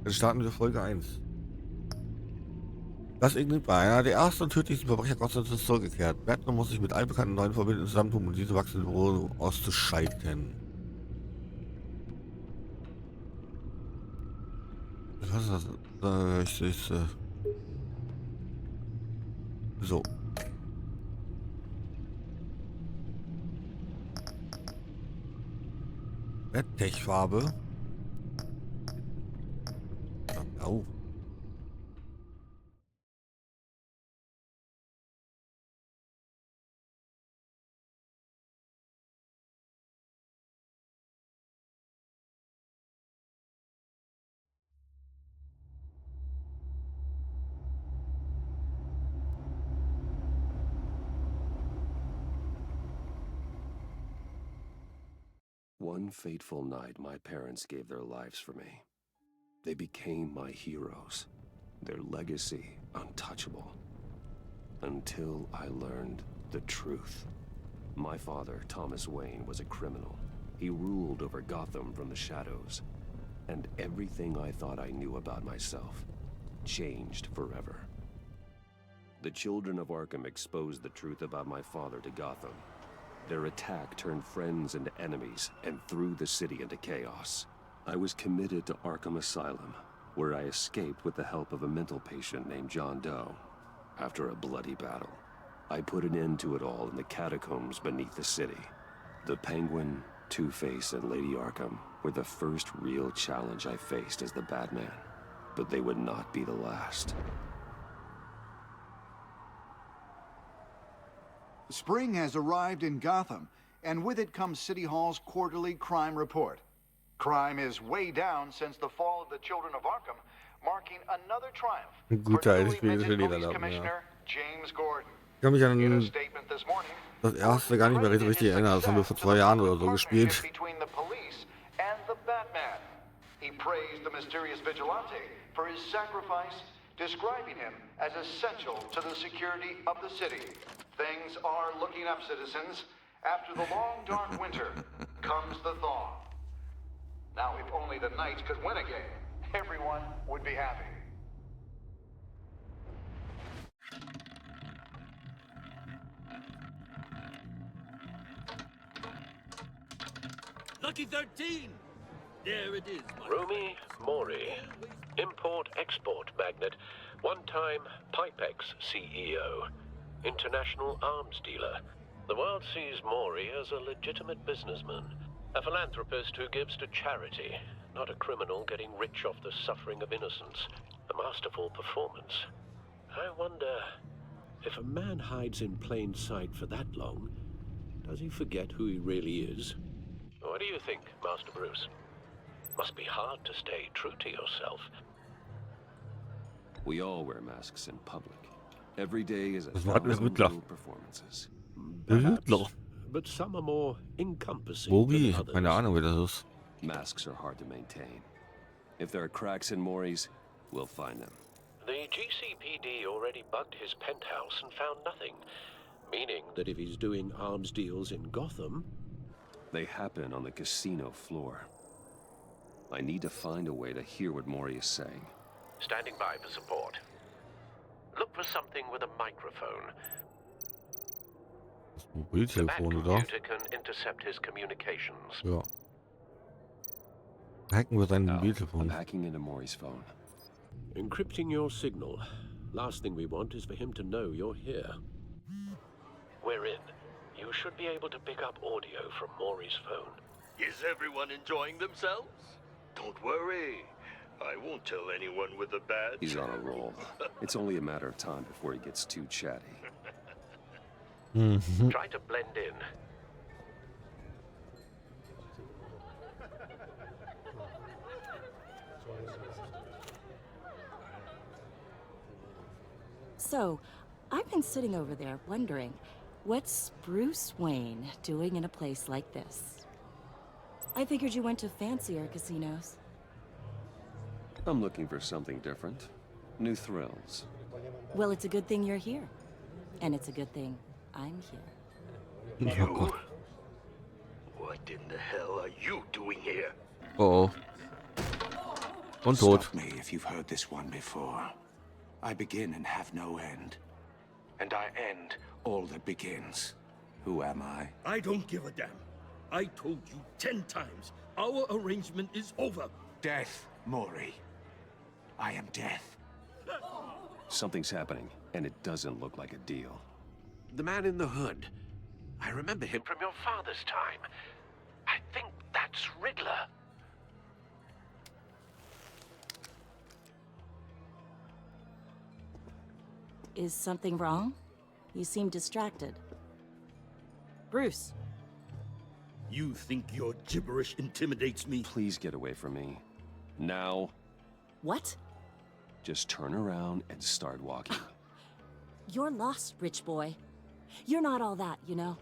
Dann starten wir Folge 1. Das Ignit war einer der ersten und tödlichsten Verbrecher Gottes ist zurückgekehrt. Batman muss sich mit allen bekannten neuen Verbündeten zusammentun, um diese wachsende Büro auszuschalten. Was ist das? So. Betttechfarbe. Blau. One fateful night, my parents gave their lives for me. They became my heroes, their legacy untouchable. Until I learned the truth. My father, Thomas Wayne, was a criminal. He ruled over Gotham from the shadows. And everything I thought I knew about myself changed forever. The children of Arkham exposed the truth about my father to Gotham. Their attack turned friends into enemies and threw the city into chaos. I was committed to Arkham Asylum, where I escaped with the help of a mental patient named John Doe. After a bloody battle, I put an end to it all in the catacombs beneath the city. The Penguin, Two-Face, and Lady Arkham were the first real challenge I faced as the Batman, but they would not be the last. Spring has arrived in Gotham, and with it comes City Hall's quarterly crime report. Crime is way down since the fall of the Children of Arkham, marking another triumph for newly minted Police Commissioner James Gordon. Ich kann mich In a an statement this morning, das erste gar nicht mehr richtig erinnern. Das haben wir vor 2 Jahren oder so gespielt. between the police and the Batman. He praised the mysterious vigilante for his sacrifice, describing him as essential to the security of the city. Things are looking up, citizens. After the long, dark winter comes the thaw. Now, if only the Knights could win again, everyone would be happy. Lucky 13! There it is. Rumi Mori, import-export magnate, one-time Pipex CEO, international arms dealer. The world sees Mori as a legitimate businessman, a philanthropist who gives to charity, not a criminal getting rich off the suffering of innocence. A masterful performance. I wonder, if a man hides in plain sight for that long, does he forget who he really is? What do you think, Master Bruce? Must be hard to stay true to yourself. We all wear masks in public. Every day is a Das war alles thousand Riddler. little performances. Riddler. But some are more encompassing Mori, than others. keine Ahnung, wer das ist. Masks are hard to maintain. If there are cracks in Mori's, we'll find them. The GCPD already bugged his penthouse and found nothing, meaning that if he's doing arms deals in Gotham... They happen on the casino floor. I need to find a way to hear what Mori is saying. Standing by for support. Look for something with a microphone. Das The Mobiltelefon, oder? computer can intercept his communications. Ja. Hacken wir sein Now, I'm Mobiltelefon. hacking into Mori's phone. Encrypting your signal. Last thing we want is for him to know you're here. We're in. You should be able to pick up audio from Mori's phone. Is everyone enjoying themselves? Don't worry. I won't tell anyone with a badge. He's on a roll. It's only a matter of time before he gets too chatty. Try to blend in. So, I've been sitting over there wondering, what's Bruce Wayne doing in a place like this? I figured you went to fancier casinos. I'm looking for something different. New thrills. Well, it's a good thing you're here. And it's a good thing I'm here. You? What in the hell are you doing here? Oh. Und tot. Stop me if you've heard this one before. I begin and have no end. And I end all that begins. Who am I? I don't give a damn. I told you 10 times. Our arrangement is over. Death, Maury. I am death. Something's happening, and it doesn't look like a deal. The man in the hood. I remember him from your father's time. I think that's Riddler. Is something wrong? You seem distracted. Bruce. You think your gibberish intimidates me? Please get away from me. Now, What? just turn around and start walking. You're lost, rich boy. You're not all that, you know.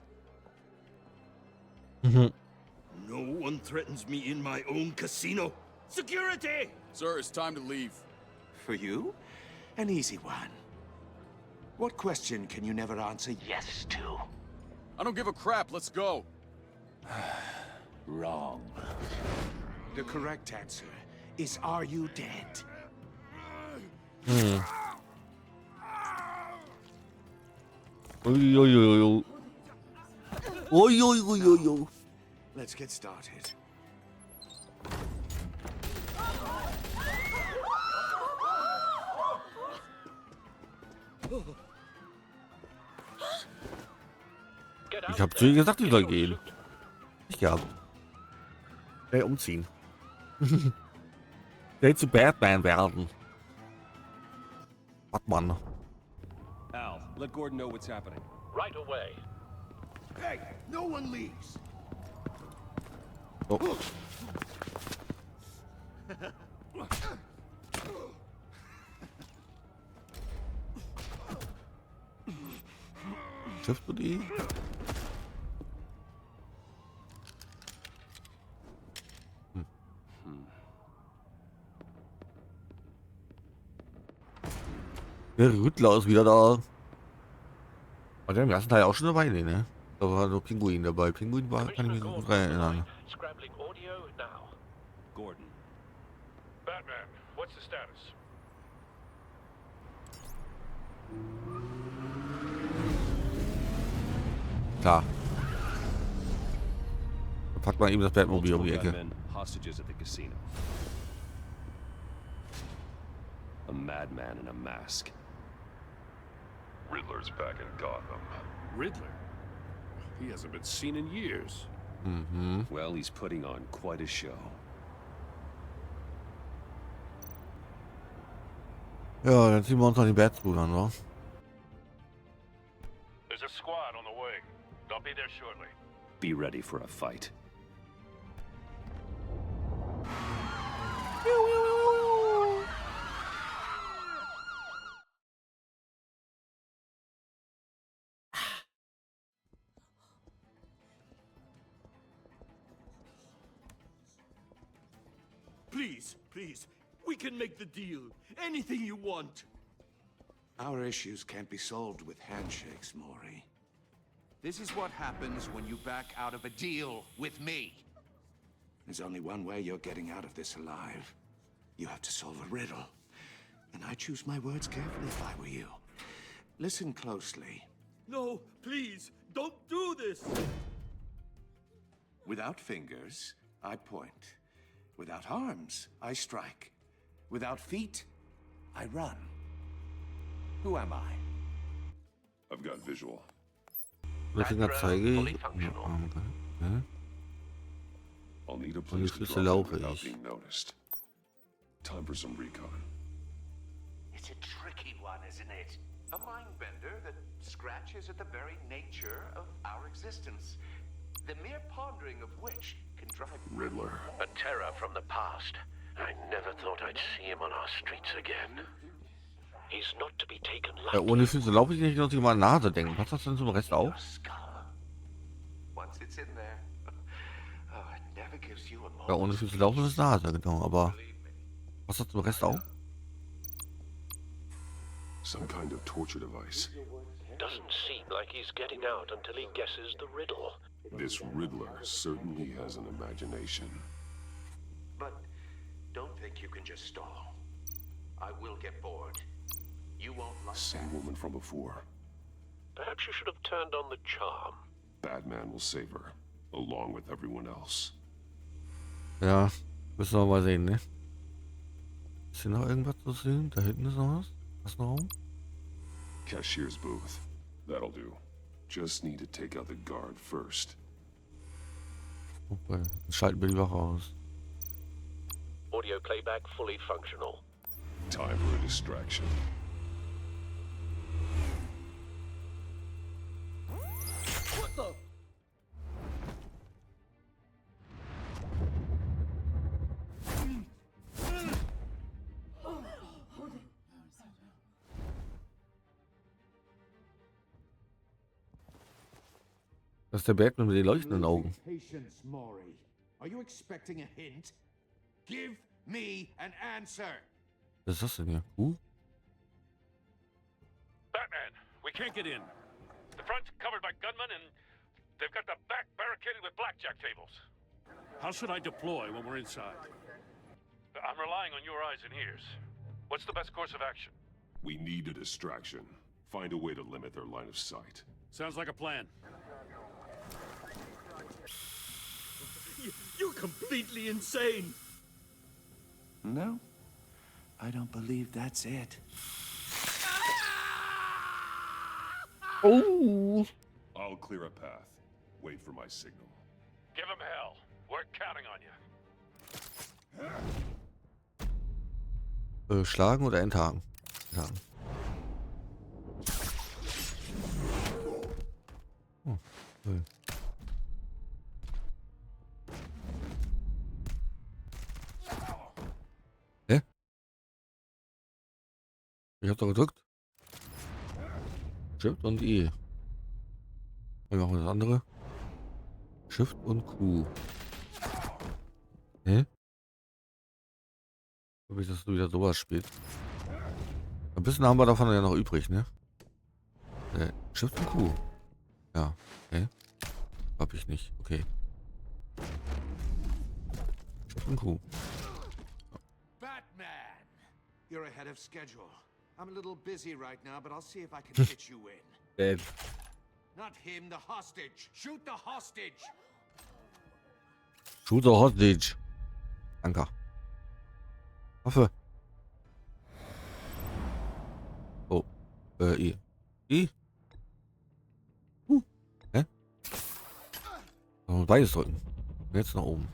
No one threatens me in my own casino. Security! Sir, it's time to leave. For you? An easy one. What question can you never answer yes to? I don't give a crap. Let's go. Wrong. The correct answer is, are you dead? Ui, ui, ui, ui. Ui, ui, ui, ui, ui. Let's get started. Get out Ich hab there. zu ihr gesagt, die soll In your gehen. suit. Ich glaube. Umziehen. Der zu Batman werden. Batman. Al, let Gordon know what's happening. Right away. Hey, no one leaves. Oh. Triffst du die? Der Riddler ist wieder da. War der im ersten Teil auch schon dabei? Nee, ne? Da war nur Pinguin dabei. Pinguin war, kann ich mich noch gut dran erinnern. Scrambling audio now. Gordon. Batman, what's the status? Klar. Dann packt man eben das Batmobil um die Ecke. Gunmen, hostages at the casino. A madman in a mask. Riddler's back in Gotham. Riddler? He hasn't been seen in years. Mhm. Well, he's putting on quite a show. Ja, dann ziehen wir uns an die Batsuit an, wa? There's a squad on the way. They'll be there shortly. Be ready for a fight. Please, please. We can make the deal. Anything you want. Our issues can't be solved with handshakes, Maury. This is what happens when you back out of a deal with me. There's only one way you're getting out of this alive. You have to solve a riddle. And I choose my words carefully if I were you. Listen closely. No, please, don't do this. Without fingers, I point. Without arms, I strike. Without feet, I run. Who am I? I've got visual. Mit Finger zeige Fully ich. functional. Okay. I'll need a Und place die to Schlüssel drop it laufe without ich. being noticed. Time for some recon. It's a tricky one, isn't it? A mind bender that scratches at the very nature of our existence. The mere pondering of which can drive Riddler. A terror from the past. I never thought I'd see him on our streets again. He's not to be taken Ja, lightly. ohne Füße laufe ich nicht, dass ich mal Nase denken. Passt das denn zum Rest auch? skull. Once it's in there, oh, it never gives you a moment. Ja, ohne Füße laufen ist Nase, genau. Aber passt das zum Rest auch? Some kind of torture device. Doesn't seem like he's getting out until he guesses the riddle. This Riddler certainly has an imagination. But don't think think you can just stall? I will get bored. You won't like Same that. woman from before. Perhaps you should have turned on the charm. Batman will save her, along with everyone else. Ja, müssen wir mal sehen, ne? Ist hier noch irgendwas zu sehen? Da hinten ist noch was? Was noch rum? Cashier's booth. That'll do. Just need to take out the guard first. Okay, dann schalten wir die Wache aus. Audio playback fully functional. Time for a distraction. Das ist der Batman mit den leuchtenden Augen. Patience, Maury. Are you expecting a hint? Give me an answer. Was ist das denn hier? Batman, we can't get in. The front's covered by gunmen and they've got the back barricaded with blackjack tables. How should I deploy when we're inside? I'm relying on your eyes and ears. What's the best course of action? We need a distraction. Find a way to limit their line of sight. Sounds like a plan. You're completely insane. No, I don't believe that's it. Oh! I'll clear a path. Wait for my signal. Give him hell. We're counting on you. Schlagen oder enthaken? Enthaken. Oh, cool. Hä? Ich hab doch gedrückt. Shift und E. Wir machen das andere. Shift und Q. Hä? Ob ich das wieder sowas spielt. Ein bisschen haben wir davon ja noch übrig, ne? Shift und Q. Ja, okay. Hab ich nicht. Okay. Shift und Q. Batman! You're ahead of schedule. I'm a little busy right now, but I'll see if I can fit you in. Dead. Not him, the hostage. Shoot the hostage! Shoot the hostage. Anker. Waffe. Oh. E. E? Hä? Beides drücken. Jetzt nach oben.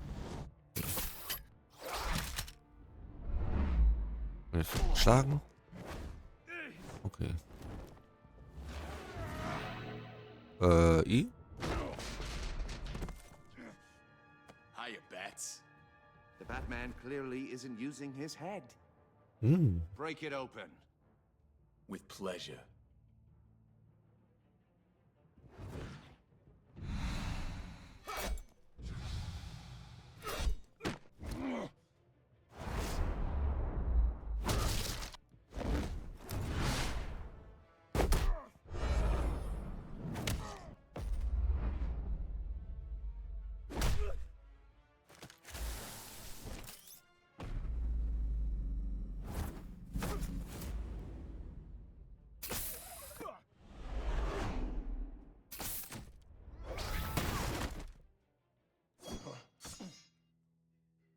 Jetzt schlagen. Okay. I? Hiya, Bats. The Batman clearly isn't using his head. Break it open. With pleasure.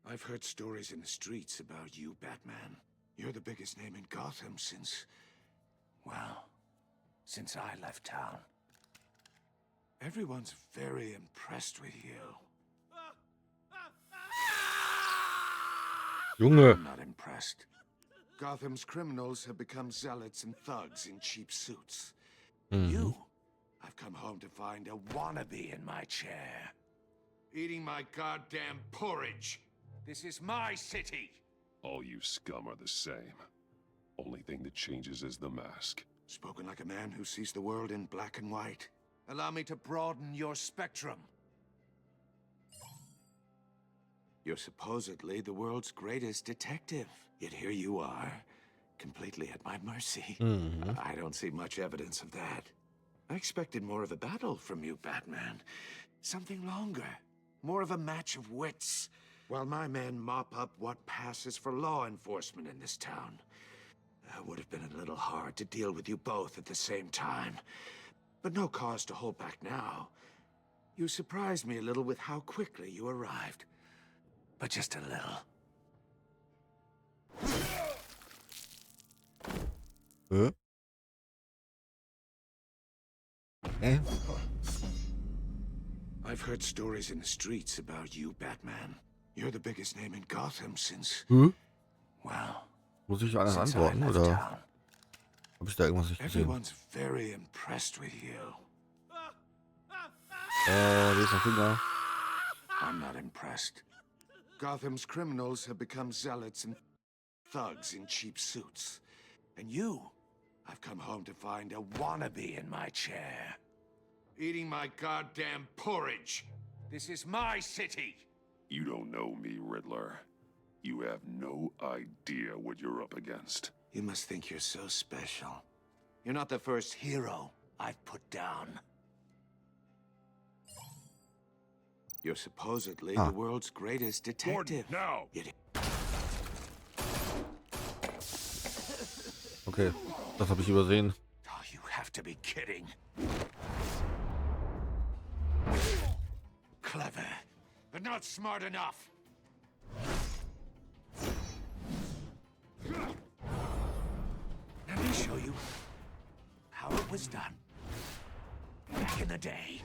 I've heard stories in the streets about you, Batman. You're the biggest name in Gotham since... well, since I left town. Everyone's very impressed with you. Junge. I'm not impressed. Gotham's criminals have become zealots and thugs in cheap suits. You, I've come home to find a wannabe in my chair. Eating my goddamn porridge. This is my city. All you scum are the same. Only thing that changes is the mask. Spoken like a man who sees the world in black and white. Allow me to broaden your spectrum. You're supposedly the world's greatest detective. Yet here you are, completely at my mercy. I don't see much evidence of that. I expected more of a battle from you, Batman. Something longer. More of a match of wits. while my men mop up what passes for law enforcement in this town. It would have been a little hard to deal with you both at the same time. But no cause to hold back now. You surprised me a little with how quickly you arrived. But just a little. Eh? I've heard stories in the streets about you, Batman. You're the biggest name in Gotham since... Well... Muss ich anders since I antworten, left oder town. habe ich da irgendwas nicht gesehen? Everyone's very impressed with you. Wie ist der Finger? I'm not impressed. Gotham's criminals have become zealots and thugs in cheap suits. And you, I've come home to find a wannabe in my chair. Eating my goddamn porridge. This is my city. You don't know me, Riddler. You have no idea what you're up against. You must think you're so special. You're not the first hero I've put down. You're supposedly the world's greatest detective. Now! Okay, das habe ich übersehen. Oh, you have to be kidding. Clever, but not smart enough. Let me show you how it was done back in the day.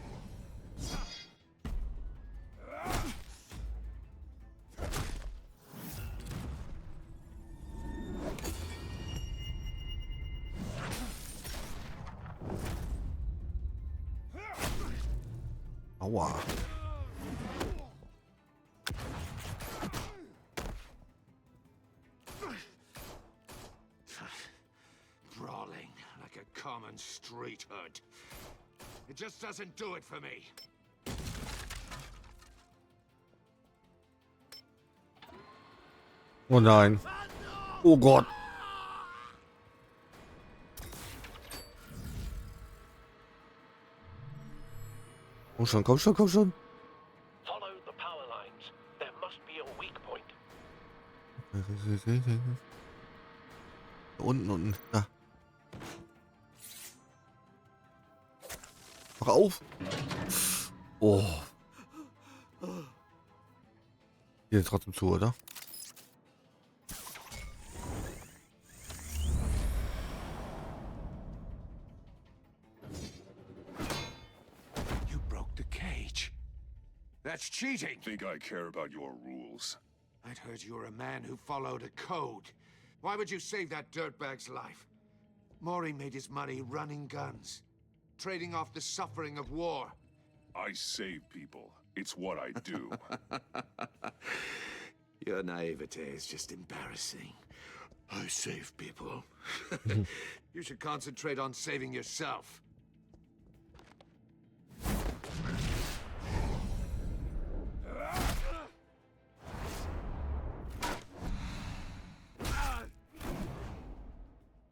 Aua. Brawling like a common street hood. It just doesn't do it for me. Oh nein. Oh Gott. Komm schon, komm schon, komm schon. Follow the power lines. There must be a weak point. Da unten, da. Mach auf. Oh. Geht trotzdem zu, oder? That's cheating! Think I care about your rules? I'd heard you were a man who followed a code. Why would you save that dirtbag's life? Maury made his money running guns, trading off the suffering of war. I save people. It's what I do. Your naivete is just embarrassing. I save people. You should concentrate on saving yourself.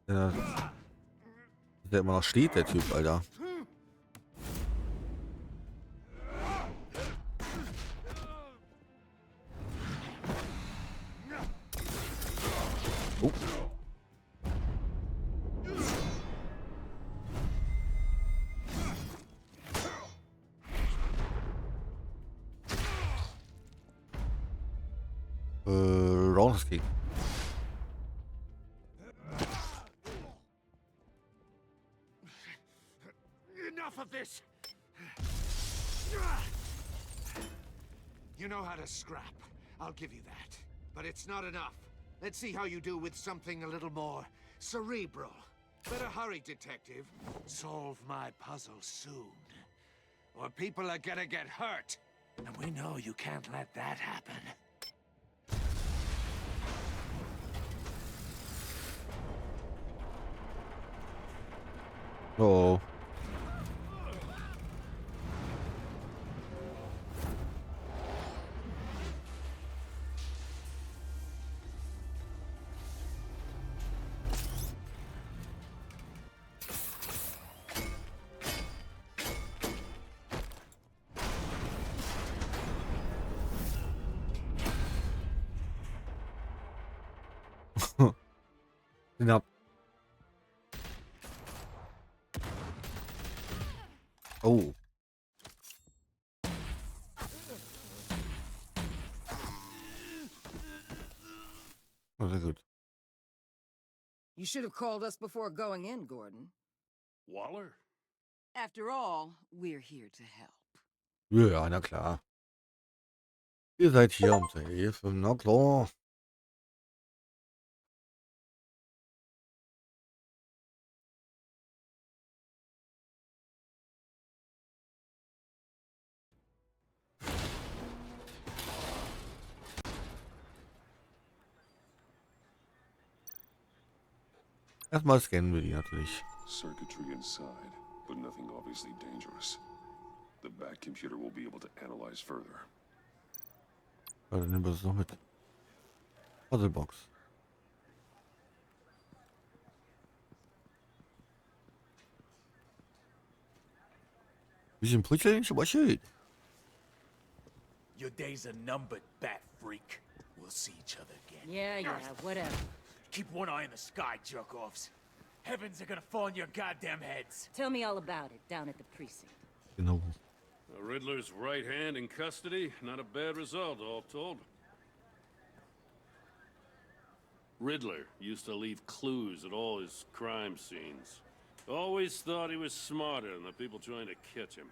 Ja. Der immer noch steht, der Typ, Alter. Oh. Roundhouse-Kick. Enough of this! You know how to scrap. I'll give you that. But it's not enough. Let's see how you do with something a little more cerebral. Better hurry, detective. Solve my puzzle soon. Or people are gonna get hurt. And we know you can't let that happen. Oh. Knapp. Oh. Oh, sehr gut. You should have called us before going in, Gordon. Waller? After all, we're here to help. Ja, na klar. Ihr seid hier, um zu helfen. Na klar. Erstmal scannen wir die natürlich. Circuitry inside, but nothing obviously dangerous. The back computer will be able to analyze further. Ja, dann nehmen wir es noch mit. Puzzlebox. Bisschen brüchelig, aber schön. Your days are numbered, bat freak. We'll see each other again. Yeah, whatever. Keep one eye in the sky, jerk-offs. Heavens are gonna fall on your goddamn heads. Tell me all about it down at the precinct. Genau. Riddler's right hand in custody. Not a bad result, all told. Riddler used to leave clues at all his crime scenes. Always thought he was smarter than the people trying to catch him.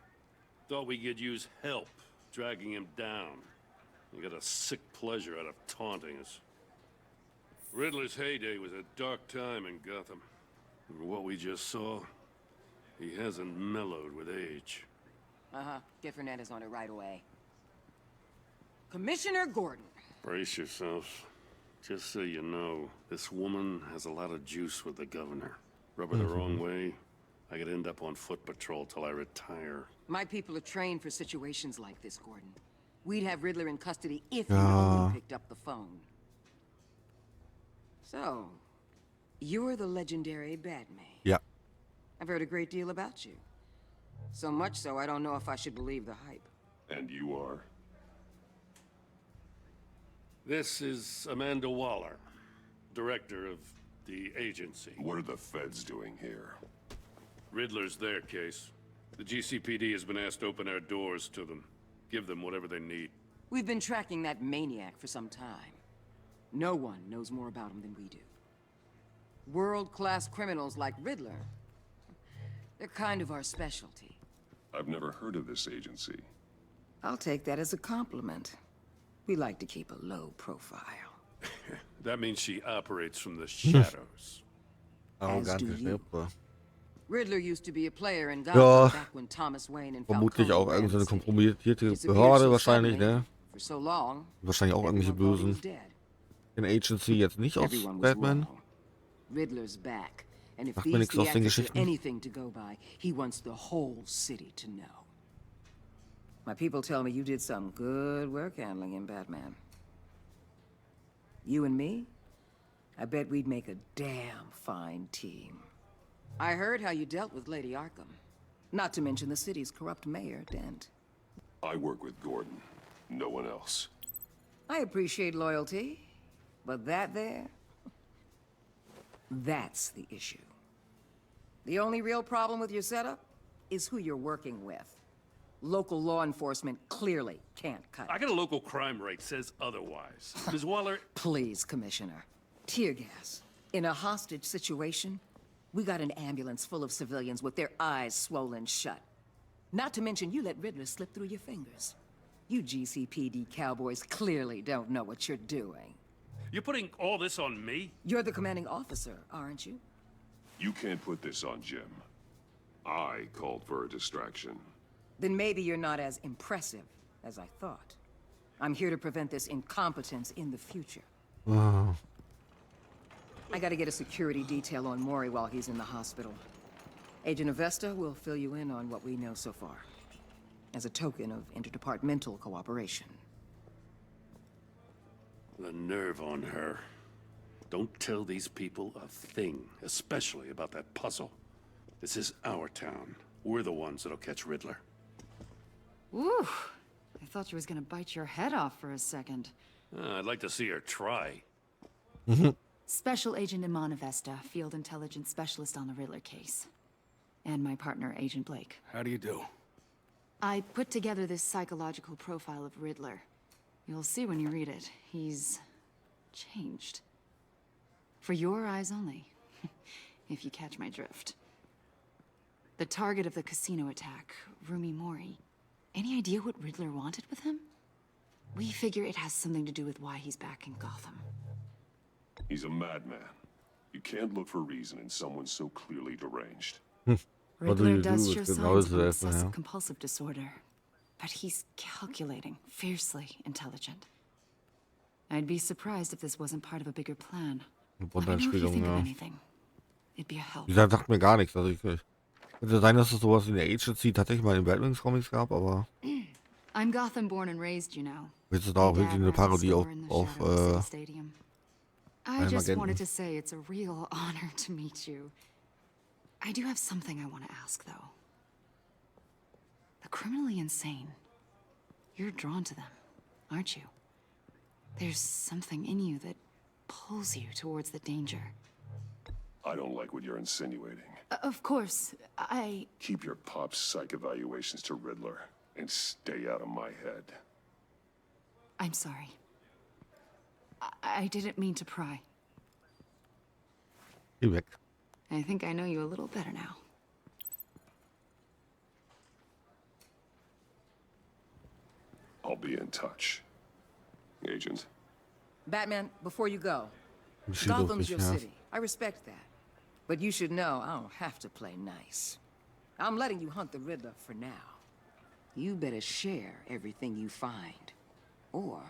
Thought we could use help, dragging him down. He got a sick pleasure out of taunting us. Riddler's heyday was a dark time in Gotham. And what we just saw, he hasn't mellowed with age. Get Fernandez on it right away. Commissioner Gordon. Brace yourself. Just so you know, this woman has a lot of juice with the governor. Rub her the wrong way, I could end up on foot patrol till I retire. My people are trained for situations like this, Gordon. We'd have Riddler in custody if you only picked up the phone. So, you're the legendary Batman. Ja. I've heard a great deal about you. So much so, I don't know if I should believe the hype. And you are? This is Amanda Waller, director of the agency. What are the feds doing here? Riddler's their case. The GCPD has been asked to open our doors to them. Give them whatever they need. We've been tracking that maniac for some time. No one knows more about him than we do. World-class criminals like Riddler, they're kind of our specialty. I've never heard of this agency. I'll take that as a compliment. We like to keep a low profile. That means she operates from the shadows. Arrogante Schnippe. Riddler used to be a player in Gotham Ja, back when Thomas Wayne and vermutlich Falcone auch ran irgendeine the city. kompromittierte Disappeared Behörde so wahrscheinlich, suddenly, ne? For so long, Wahrscheinlich auch irgendwelche everyone thought he was Bösen. dead. In Agency jetzt nicht aus Everyone was Batman. wrong. Riddler's back, and if Macht mir these nichts aus den theatrics are Geschichten. anything to go by, he wants the whole city to know. My people tell me you did some good work handling him, Batman. You and me? I bet we'd make a damn fine team. I heard how you dealt with Lady Arkham. Not to mention the city's corrupt mayor, Dent. I work with Gordon. No one else. I appreciate loyalty, but that there, that's the issue. The only real problem with your setup is who you're working with. Local law enforcement clearly can't cut I it. got a local crime rate says otherwise. Ms. Waller, Please, Commissioner. Tear gas. In a hostage situation, we got an ambulance full of civilians with their eyes swollen shut. Not to mention you let Riddler slip through your fingers. You GCPD cowboys clearly don't know what you're doing. you're putting all this on me? You're the commanding officer, aren't you? You can't put this on Jim. I called for a distraction. Then maybe you're not as impressive as I thought. I'm here to prevent this incompetence in the future. I gotta get a security detail on Maury while he's in the hospital. Agent Avesta will fill you in on what we know so far, as a token of interdepartmental cooperation. The nerve on her. Don't tell these people a thing, especially about that puzzle. This is our town. We're the ones that'll catch Riddler. Ooh, I thought you was gonna bite your head off for a second. I'd like to see her try. Special Agent Imana Vesta, Field Intelligence Specialist on the Riddler case. And my partner, Agent Blake. How do you do? I put together this psychological profile of Riddler. You'll see when you read it. He's changed. For your eyes only, if you catch my drift. The target of the casino attack, Rumi Mori. Any idea what Riddler wanted with him? We figure it has something to do with why he's back in Gotham. He's a madman. You can't look for reason in someone so clearly deranged. Riddler does show signs of obsessive-compulsive disorder, but he's calculating, fiercely intelligent. I'd be surprised if this wasn't part of a bigger plan. Let me know if you think of anything. It'd be a help. Wie gesagt, sagt mir gar nichts. Also könnte sein, dass es sowas in der Agency tatsächlich mal in Batman's Comics gab, aber I'm Gotham born and raised, you know. jetzt ist da auch wirklich eine Parodie auf I just wanted to say it's a real honor to meet you. I do have something I want to ask, though. The criminally insane. You're drawn to them, aren't you? There's something in you that pulls you towards the danger. I don't like what you're insinuating. Of course, Keep your pop's psych evaluations to Riddler, and stay out of my head. I'm sorry. I didn't mean to pry. Geh weg. I think I know you a little better now. I'll be in touch. Agent. Batman, before you go, Gotham's your city. I respect that. But you should know I don't have to play nice. I'm letting you hunt the Riddler for now. You better share everything you find. Or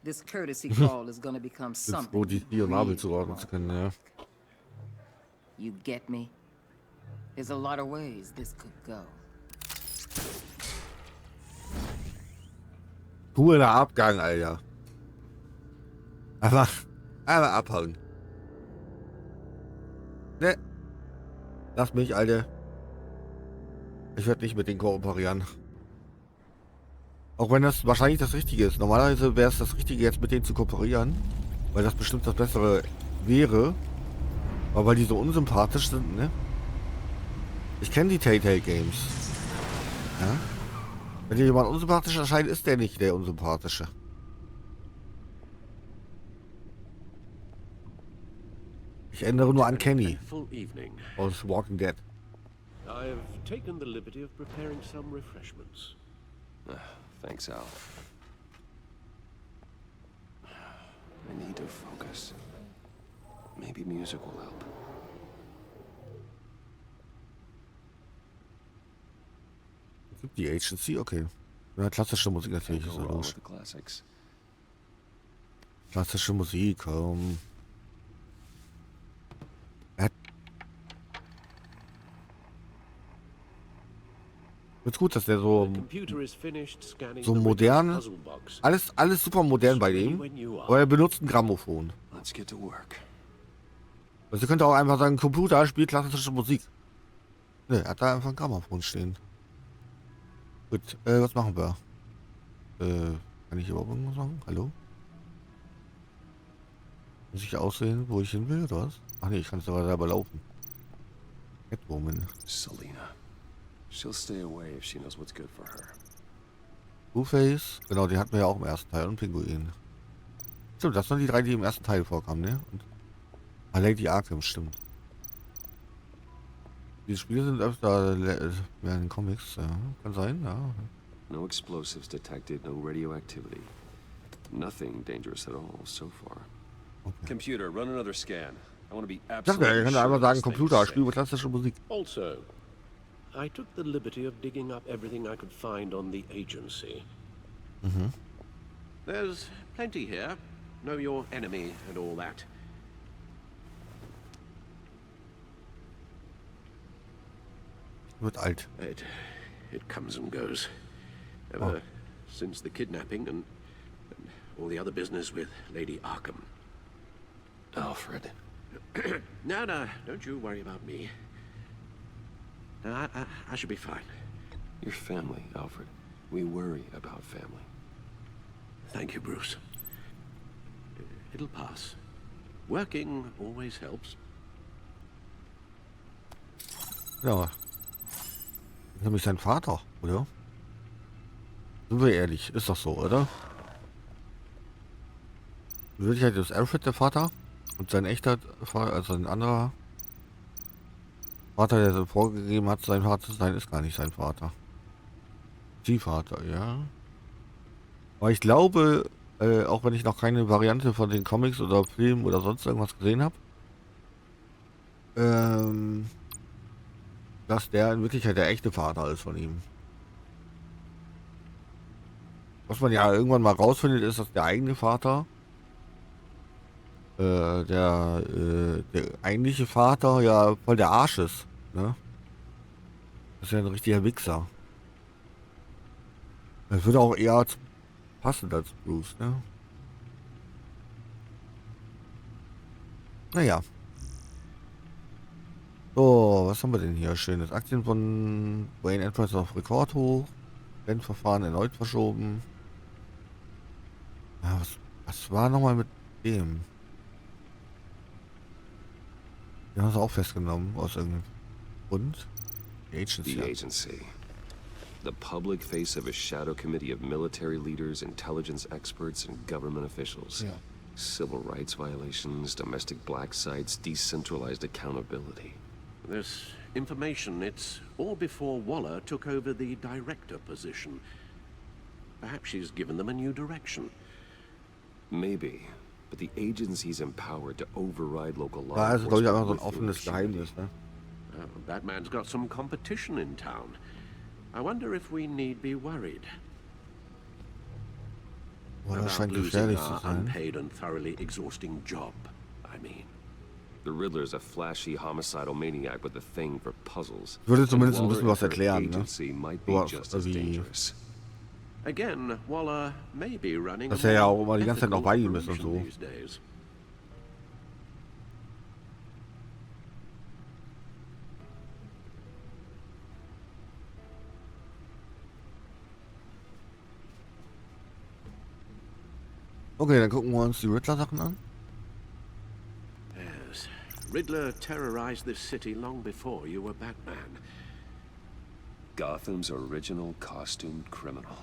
this courtesy call is gonna become something. You get me? There's a lot of ways this could go. Cooler Abgang, Alter. Einfach abhauen. Ne. Lass mich, Alter. Ich werde nicht mit denen kooperieren. Auch wenn das wahrscheinlich das Richtige ist. Normalerweise wäre es das Richtige, jetzt mit denen zu kooperieren. Weil das bestimmt das Bessere wäre. Aber weil die so unsympathisch sind, ne? Ich kenne die Telltale Games. Ja? Wenn dir jemand unsympathisch erscheint, ist der nicht der Unsympathische. Ich ändere nur an Kenny aus Walking Dead. I've taken the liberty of preparing some refreshments. Thanks, Al. I need to focus. Maybe music will help. Die Agency, okay. Ja, klassische Musik natürlich ist los. Klassische Musik, Ist gut, dass der so modern, alles super modern bei dem, aber er benutzt ein Grammophon. Also ihr könnt auch einfach sagen, Computer spielt klassische Musik. Ne, er hat da einfach ein Grammophon stehen. Gut, was machen wir? Kann ich überhaupt irgendwas sagen? Hallo? Muss ich aussehen, wo ich hin will, oder was? Ach nee, ich kann es aber selber laufen. Catwoman. Selina. She'll stay away if she knows what's good for her. Two-Face, genau, den hatten wir ja auch im ersten Teil, und Pinguin. Stimmt, das waren die drei, die im ersten Teil vorkamen, ne? Und Lady Arkham, stimmt. Die Spiele sind öfter mehr in den Comics, ja. Kann sein, ja. No explosives detected, no radioactivity. Nothing dangerous at all so far. Okay. Computer, run another scan. I want to be Ich absolutely kann einfach sagen, Computer, spiele klassische Musik. Also, I took the liberty of digging up everything I could find on the agency. There's plenty here. Know your enemy and all that. Wird alt. It comes and goes. Ever since the kidnapping and all the other business with Lady Arkham. Alfred. No, don't you worry about me. No, I should be fine. Your family, Alfred. We worry about family. Thank you, Bruce. It'll pass. Working always helps. Ja. Das ist nämlich sein Vater, oder? Sind wir ehrlich, ist doch so, oder? Würde ich halt das Alfred der Vater und sein echter Vater, also ein anderer Vater, der so vorgegeben hat, sein Vater zu sein, ist gar nicht sein Vater. Ziehvater, ja. Aber ich glaube, auch wenn ich noch keine Variante von den Comics oder Filmen oder sonst irgendwas gesehen habe, dass der in Wirklichkeit der echte Vater ist von ihm. Was man ja irgendwann mal rausfindet, ist, dass der eigene Vater, der eigentliche Vater ja voll der Arsch ist, ne? Das ist ja ein richtiger Wichser. Das würde auch eher passen als Bruce, ne? Naja. So, was haben wir denn hier? Schönes Aktien von Wayne Enterprise auf Rekord hoch. Rennverfahren erneut verschoben. Ja, was war nochmal mit dem? Den haben sie auch festgenommen, aus irgendeinem Grund. Die Agency. The agency. The public face of a shadow committee of military leaders, intelligence experts, and government officials. Ja. Civil rights violations, domestic black sites, decentralized accountability. This information, it's all before Waller took over the director position. Perhaps she's given them a new direction. Maybe, but the agency's empowered to override local law. Ja, also glaube ich einfach so ein enforcement offenes within Geheimnis, ne? Batman's got some competition in town. I wonder if we need be worried. Boah, das about scheint losing gefährlich zu our sein. unpaid and thoroughly exhausting job, I mean. The Riddler's a flashy homicidal maniac with a thing for puzzles. Würde zumindest ein And bisschen Waller was and her erklären, ne? agency might be Sowas just as wie, dangerous. Again, Waller may be running dass a er ja more auch immer die ganze Zeit noch ethical bei ihm ist und operation so. these days. Okay, dann gucken wir uns die Riddler-Sachen an. Yes. Riddler terrorized this city long before you were Batman. Gotham's original costumed criminal.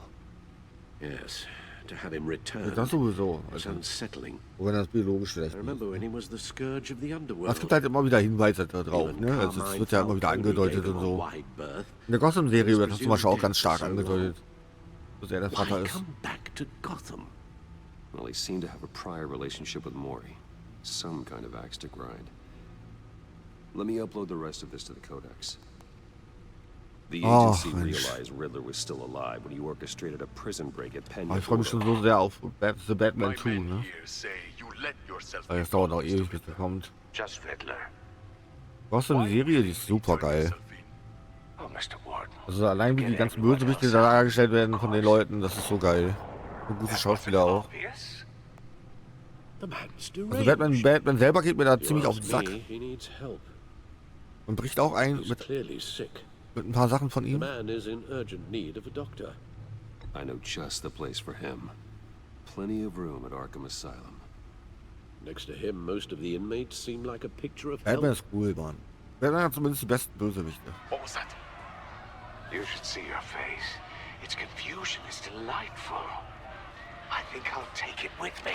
Yes. To have him return. Das sowieso. It's Also, unsettling. wenn das biologisch I vielleicht nicht remember ist. when he was the scourge of the underworld. Es gibt halt immer wieder Hinweise da drauf, ne? Also es wird ja immer wieder angedeutet und so. In der Gotham-Serie wird das zum Beispiel auch ganz stark angedeutet, dass er der Vater ist. Come back to Gotham. Well, he seemed to have a prior relationship with Maury. Some kind of axe to grind. Let me upload the rest of this to the Codex. The agency realized Riddler was still alive when he orchestrated a prison break at Penn. Ich freue mich schon so sehr auf The Batman 2, ne? Weil es dauert auch ewig, bis der kommt. Just Riddler. Gotham, die Serie, die ist super geil. Oh, Mr. Warden. Also allein wie die ganzen Bösewichte da dargestellt werden von den Leuten, das ist so geil. Und gute Schauspieler auch. Also Batman selber geht mir da ziemlich auf den Sack. Und bricht auch ein mit ein paar Sachen von ihm. I know just the place for him. Plenty of room at Arkham Asylum. Next to him, most of the inmates seem like a picture of Batman health. ist cool, Mann. Batman hat zumindest die besten Bösewichte. What was that? You should see your face. Its confusion is delightful. I think I'll take it with me.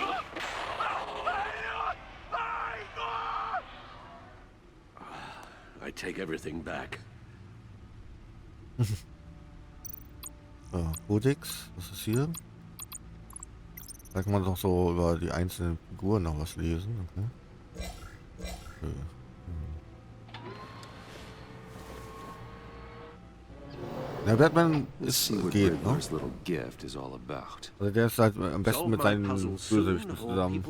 I take everything back. So, Codex, was ist hier? Da kann man doch so über die einzelnen Figuren noch was lesen. Okay. Ja, Batman ist geht, ne? Also der ist halt am besten mit seinen Bösewichten zusammen.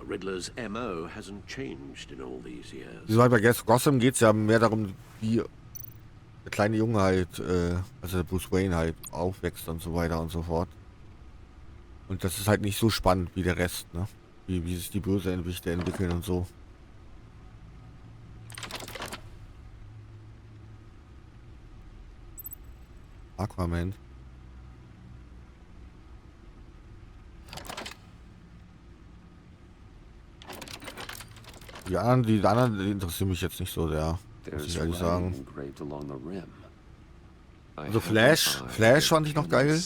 Riddler's MO hasn't changed in all these years. Wie gesagt, bei Gotham geht es ja mehr darum, wie der kleine Junge halt, also der Bruce Wayne halt aufwächst und so weiter und so fort. Und das ist halt nicht so spannend wie der Rest, ne? Wie sich die Bösewichte entwickeln und so. Aquaman. Die anderen, die interessieren mich jetzt nicht so sehr, muss ich ehrlich sagen. Also Flash fand ich noch geil.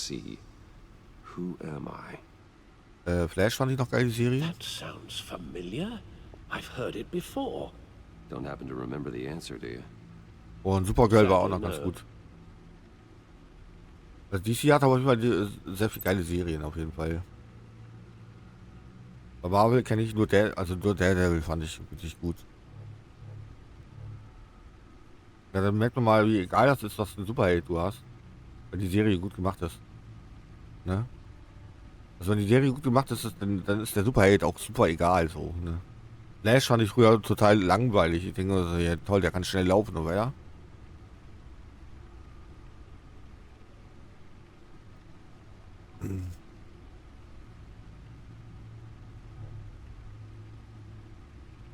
Flash fand ich noch geil, die Serie. That sounds familiar. I've heard it before. Don't happen to remember the answer, do you? Und Supergirl war auch noch ganz gut. Also DC hat aber auf jeden Fall sehr viele geile Serien auf jeden Fall. Bei Marvel kenne ich nur Daredevil fand ich wirklich gut. Ja, dann merkt man mal, wie egal das ist, was für ein Superheld du hast. Wenn die Serie gut gemacht ist. Ne? Also wenn die Serie gut gemacht ist, dann ist der Superheld auch super egal so. Ne? Flash fand ich früher total langweilig. Ich denke, also, ja, toll, der kann schnell laufen, oder ja?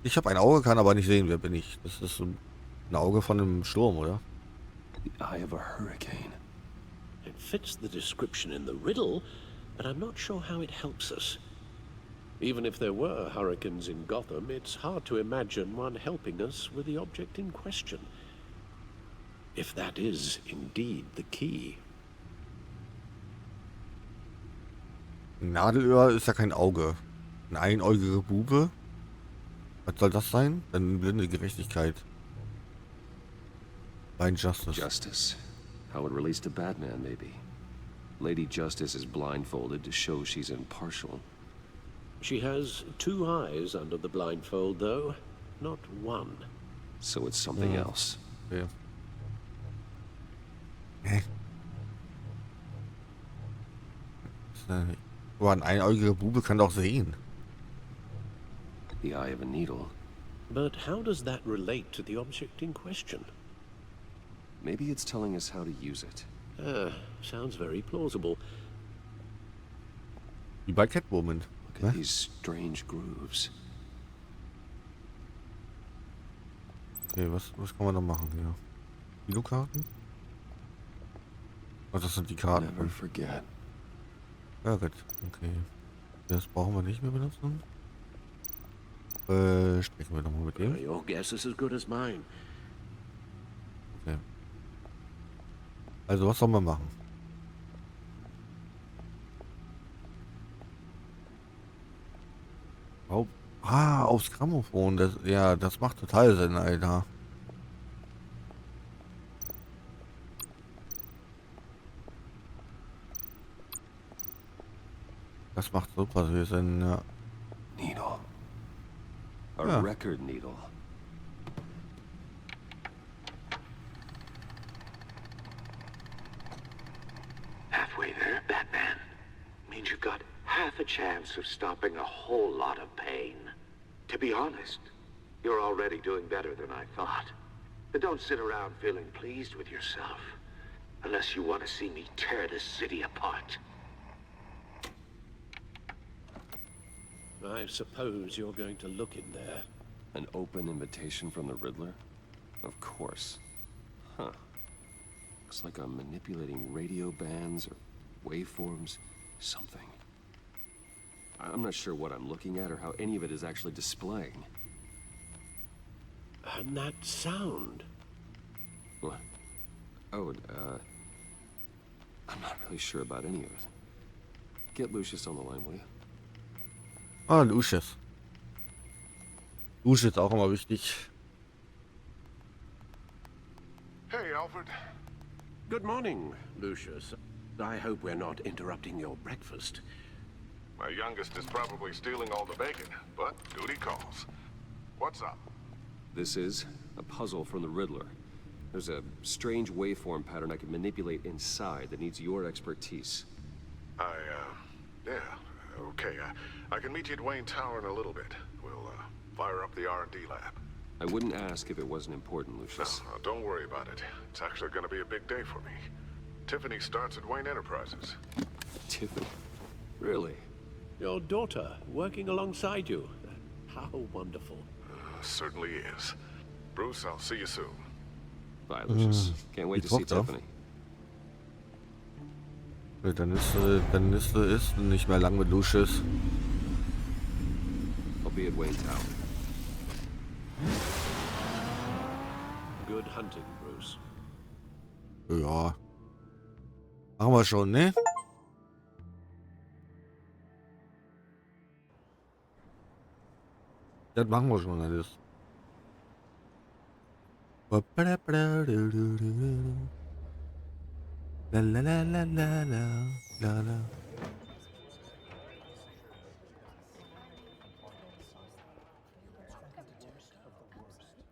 Ich habe ein Auge, kann aber nicht sehen, wer bin ich. Das ist ein Auge von einem Sturm, oder? The eye of a hurricane. It fits the description in the riddle, but I'm not sure how it helps us. Even if there were hurricanes in Gotham, it's hard to imagine one helping us with the object in question. If that is indeed the key. Ein Nadelöhr ist ja kein Auge. Eine einäugige Bube. Was soll das sein? Dann blinde Gerechtigkeit. Blind Justice. Justice. How it relates to Batman, maybe. Lady Justice is blindfolded to show she's impartial. She has 2 eyes under the blindfold, though, not 1. So it's something else. Okay. Aber ein einäugiger Bube kann doch sehen. The eye of a needle. But how does that relate to the object in question? Maybe it's telling us how to use it. Sounds very plausible. Wie bei Catwoman. Look at these strange grooves. Okay, was kann man noch machen hier? Kinokarten? Oh, das sind die Karten. Never forget. Ja gut, okay. Das brauchen wir nicht mehr benutzen. Sprechen wir nochmal mit dem. Your guess is as good as mine. Okay. Also was soll man machen? Aufs Grammophon. Das macht total Sinn, Alter. Das macht super viel Sinn, ja. Needle. A record needle. Halfway there, Batman. Means you've got half a chance of stopping a whole lot of pain. To be honest, you're already doing better than I thought. But don't sit around feeling pleased with yourself. Unless you want to see me tear this city apart. I suppose you're going to look in there. An open invitation from the Riddler? Of course. Huh. Looks like I'm manipulating radio bands or waveforms. Something. I'm not sure what I'm looking at or how any of it is actually displaying. And that sound. What? Oh, I'm not really sure about any of it. Get Lucius on the line, will you? Ah, Lucius. Lucius ist auch immer wichtig. Hey, Alfred. Good morning, Lucius. I hope we're not interrupting your breakfast. My youngest is probably stealing all the bacon, but duty calls. What's up? This is a puzzle from the Riddler. There's a strange waveform pattern I can manipulate inside that needs your expertise. Yeah, okay. I can meet you at Wayne Tower in a little bit. We'll, fire up the R&D lab. I wouldn't ask if it wasn't important, Lucius. No, don't worry about it. It's actually gonna be a big day for me. Tiffany starts at Wayne Enterprises. Tiffany? Really? Your daughter, working alongside you. How wonderful. Certainly is. Bruce, I'll see you soon. Bye, Lucius. Can't wait to see Tiffany. Dann ist nicht mehr lang mit Lucius. I'll be at Wayne Tower. Good hunting, Bruce. Ja. Machen wir schon, ne? Das machen wir schon alles. La la la la la la la.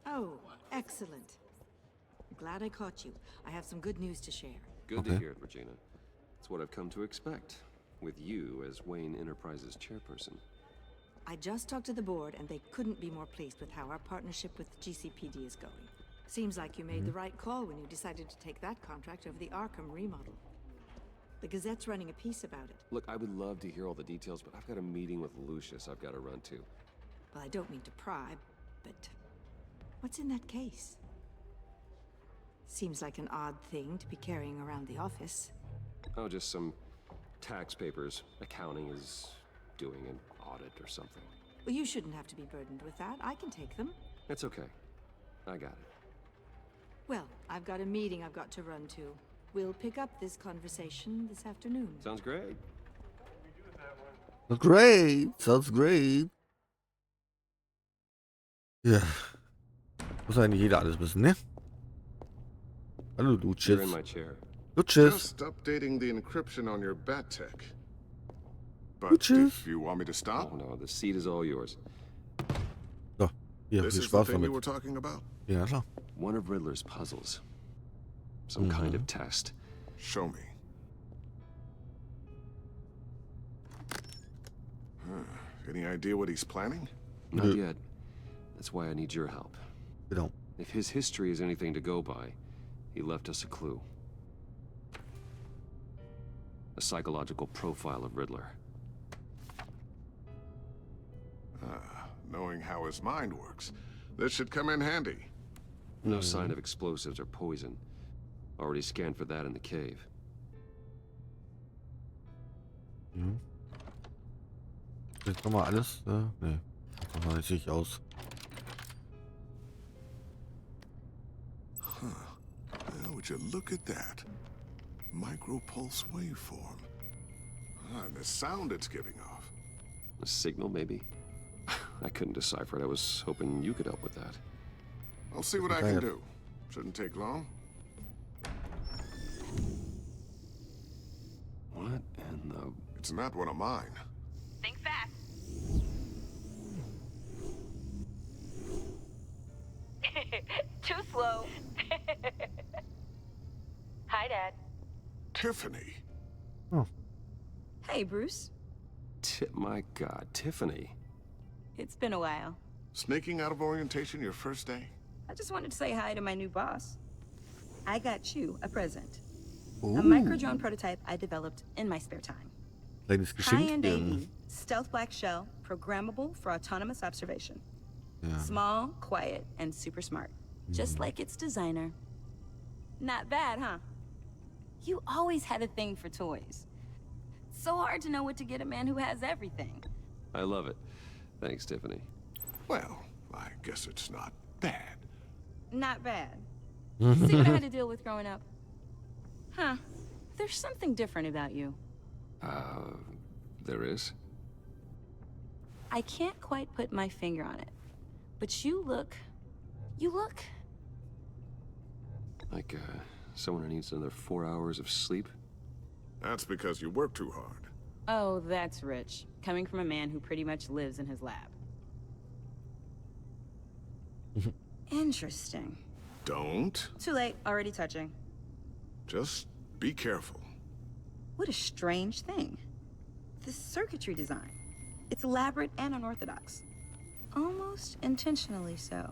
Oh, excellent. Glad I caught you. I have some good news to share. Good to hear it, Regina. It's what I've come to expect, with you as Wayne Enterprises chairperson. I just talked to the board, and they couldn't be more pleased with how our partnership with GCPD is going. Seems like you made the right call when you decided to take that contract over the Arkham remodel. The Gazette's running a piece about it. Look, I would love to hear all the details, but I've got a meeting with Lucius I've got to run to. Well, I don't mean to pry, but what's in that case? Seems like an odd thing to be carrying around the office. Oh, just some tax papers. Accounting is doing an audit or something. Well, you shouldn't have to be burdened with that. I can take them. It's okay. I got it. Well, I've got a meeting I've got to run to. We'll pick up this conversation this afternoon. Sounds great. Great. Sounds great. Ja. Muss eigentlich jeder alles wissen, ne? Hallo, You're in my chair. Just updating the encryption on your bat tech. But if you want me to stop? Oh no, the seat is all yours. So, hier, This viel is the Spaß thing you damit. were talking about? Ja, klar. One of Riddler's puzzles. Some kind of test. Show me. Any idea what he's planning? Not yet. That's why I need your help. You don't. If his history is anything to go by, he left us a clue. A psychological profile of Riddler. Knowing how his mind works, this should come in handy. No sign of explosives or poison. Already scanned for that in the cave. Jetzt nochmal alles. Ne, das sieht nicht aus. Would you look at that? Micro-pulse waveform. And the sound it's giving off. A signal, maybe? I couldn't decipher it. I was hoping you could help with that. I'll see what I can do. Shouldn't take long. What in the... It's not one of mine. Think fast. Too slow. Hi, Dad. Tiffany. Oh. Hey, Bruce. My God, Tiffany. It's been a while. Sneaking out of orientation your first day? I just wanted to say hi to my new boss. I got you a present. Ooh. A micro-drone prototype I developed in my spare time. Kleines High-end Geschenk. AE, stealth black shell, programmable for autonomous observation. Ja. Small, quiet, and super smart. Just like its designer. Not bad, huh? You always had a thing for toys. So hard to know what to get a man who has everything. I love it. Thanks, Tiffany. Well, I guess it's not bad. Not bad. See what I had to deal with growing up? Huh. There's something different about you. There is? I can't quite put my finger on it. But you look... Like, someone who needs another 4 hours of sleep? That's because you work too hard. Oh, that's rich. Coming from a man who pretty much lives in his lab. Interesting. Don't. Too late. Already touching. Just be careful. What a strange thing. This circuitry design. It's elaborate and unorthodox. Almost intentionally so.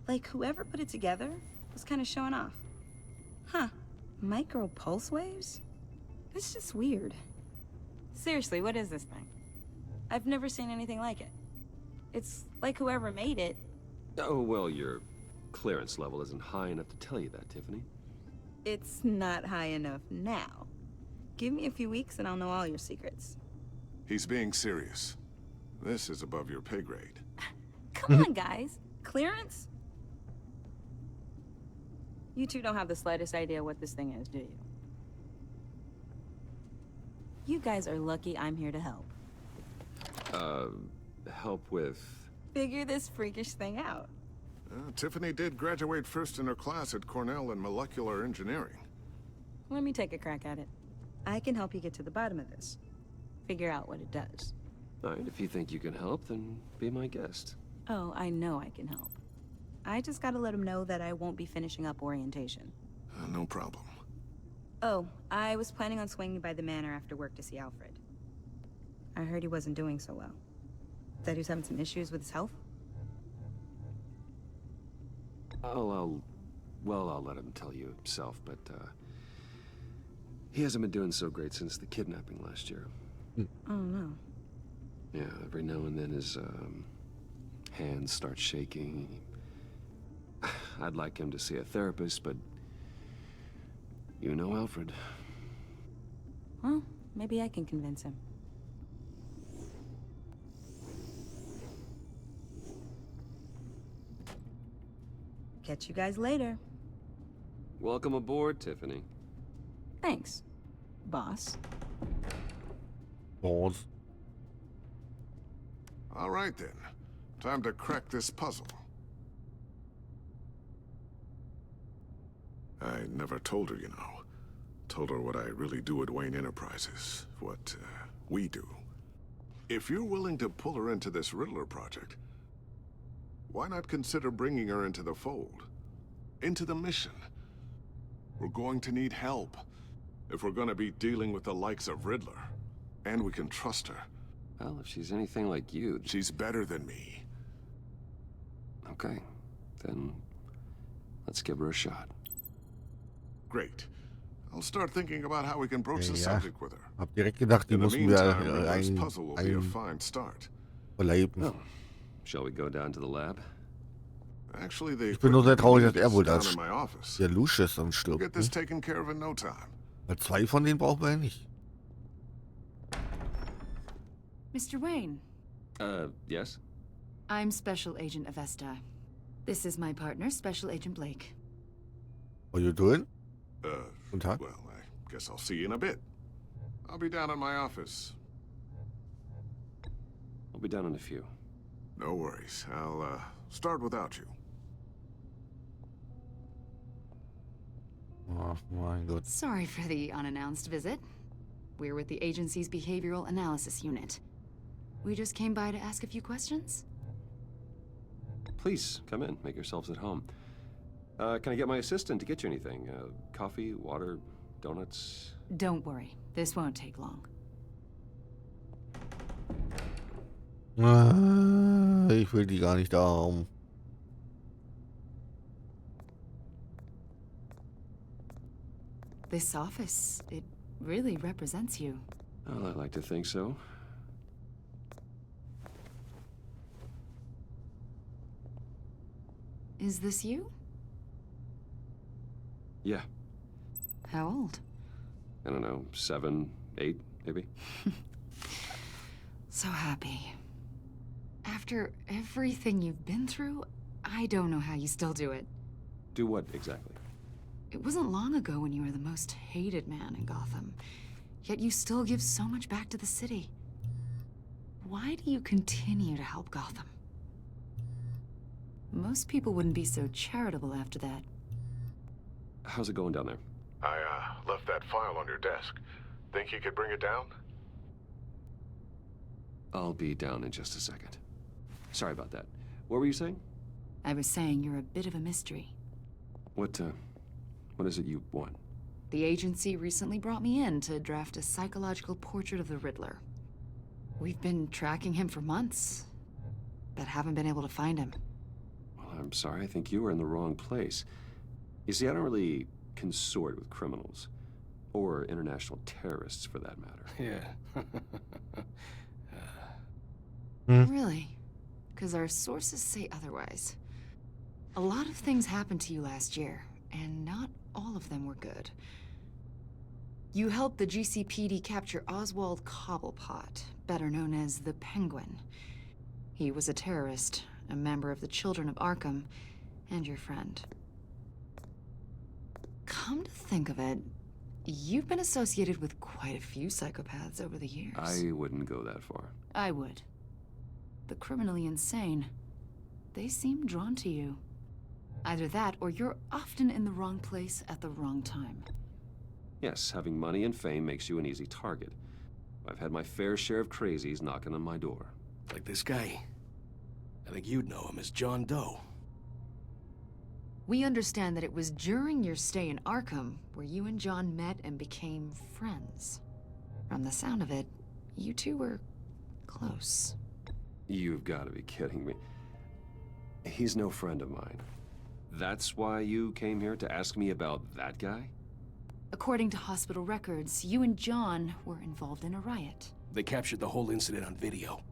Like whoever put it together was kind of showing off. Huh. Micro pulse waves? It's just weird. Seriously, what is this thing? I've never seen anything like it. It's like whoever made it... Oh, well, your clearance level isn't high enough to tell you that, Tiffany. It's not high enough now. Give me a few weeks and I'll know all your secrets. He's being serious. This is above your pay grade. Come on, guys. Clearance? You two don't have the slightest idea what this thing is, do you? You guys are lucky I'm here to help. Help with... Figure this freakish thing out. Tiffany did graduate first in her class at Cornell in molecular engineering. Let me take a crack at it. I can help you get to the bottom of this. Figure out what it does. All right, if you think you can help, then be my guest. Oh, I know I can help. I just gotta let him know that I won't be finishing up orientation. No problem. Oh, I was planning on swinging by the manor after work to see Alfred. I heard he wasn't doing so well. That he was having some issues with his health? I'll let him tell you himself, but, he hasn't been doing so great since the kidnapping last year. Oh, no. Yeah, every now and then his, hands start shaking. I'd like him to see a therapist, but... you know Alfred. Well, maybe I can convince him. Catch you guys later. Welcome aboard, Tiffany. Thanks, boss. Boss. All right, then. Time to crack this puzzle. I never told her, you know. Told her what I really do at Wayne Enterprises. What, we do. If you're willing to pull her into this Riddler project, why not consider bringing her into the fold? Into the mission? We're going to need help if we're gonna be dealing with the likes of Riddler. And we can trust her. Well, if she's anything like you... She's better than me. Okay, then let's give her a shot. Great. I'll start thinking about how we can broach the Ja, subject with her. hab direkt gedacht, die In the müssen wir meantime, this puzzle will be a fine start. verleben. Oh. Shall we go down to the lab? Actually, the Ich bin nur sehr traurig, dass er equipment wohl is da down in my office. der Lucius dann We'll stirbt. get this taken care of in no time. Weil 2 von denen brauchen wir ja nicht. Mr. Wayne, Yes? I'm Special Agent Avesta. This is my partner, Special Agent Blake. What are you doing? Guten Tag. Well, I guess I'll see you in a bit. I'll be down in my office. I'll be down in a few. No worries. I'll, start without you. Oh mein Gott. Sorry for the unannounced visit. We're with the agency's behavioral analysis unit. We just came by to ask a few questions. Please, come in. Make yourselves at home. Can I get my assistant to get you anything? Coffee, water, donuts? Don't worry. This won't take long. Ich will die gar nicht da haben. This office, it really represents you. Well, I'd like to think so. Is this you? Yeah. How old? I don't know, 7, 8, maybe? So happy. After everything you've been through, I don't know how you still do it. Do what, exactly? It wasn't long ago when you were the most hated man in Gotham, yet you still give so much back to the city. Why do you continue to help Gotham? Most people wouldn't be so charitable after that. How's it going down there? I, left that file on your desk. Think you could bring it down? I'll be down in just a second. Sorry about that. What were you saying? I was saying you're a bit of a mystery. What is it you want? The agency recently brought me in to draft a psychological portrait of the Riddler. We've been tracking him for months, but haven't been able to find him. Well, I'm sorry. I think you were in the wrong place. You see, I don't really consort with criminals. Or international terrorists, for that matter. Yeah. Really? Because our sources say otherwise. A lot of things happened to you last year, and not all of them were good. You helped the GCPD capture Oswald Cobblepot, better known as the Penguin. He was a terrorist, a member of the Children of Arkham, and your friend. Come to think of it, you've been associated with quite a few psychopaths over the years. I wouldn't go that far. I would. The criminally insane. They seem drawn to you. Either that, or you're often in the wrong place at the wrong time. Yes, having money and fame makes you an easy target. I've had my fair share of crazies knocking on my door. Like this guy. I think you'd know him as John Doe. We understand that it was during your stay in Arkham where you and John met and became friends. From the sound of it, you two were close. You've got to be kidding me. He's no friend of mine. That's why you came here to ask me about that guy? According to hospital records, you and John were involved in a riot. They captured the whole incident on video.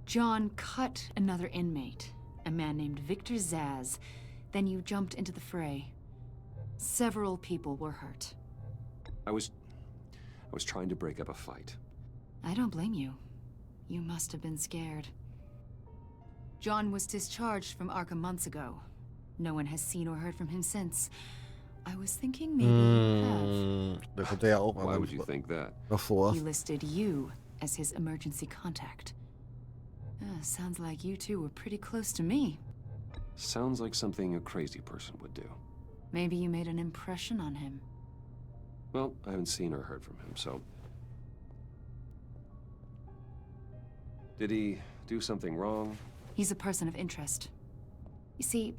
John cut another inmate, a man named Victor Zsasz. Then you jumped into the fray. Several people were hurt. I was trying to break up a fight. I don't blame you. You must have been scared. John was discharged from Arkham months ago. No one has seen or heard from him since. I was thinking maybe you have. Why would you think that? He listed you as his emergency contact. Sounds like you two were pretty close to me. Sounds like something a crazy person would do. Maybe you made an impression on him. Well, I haven't seen or heard from him, so... Did he do something wrong? He's a person of interest. You see,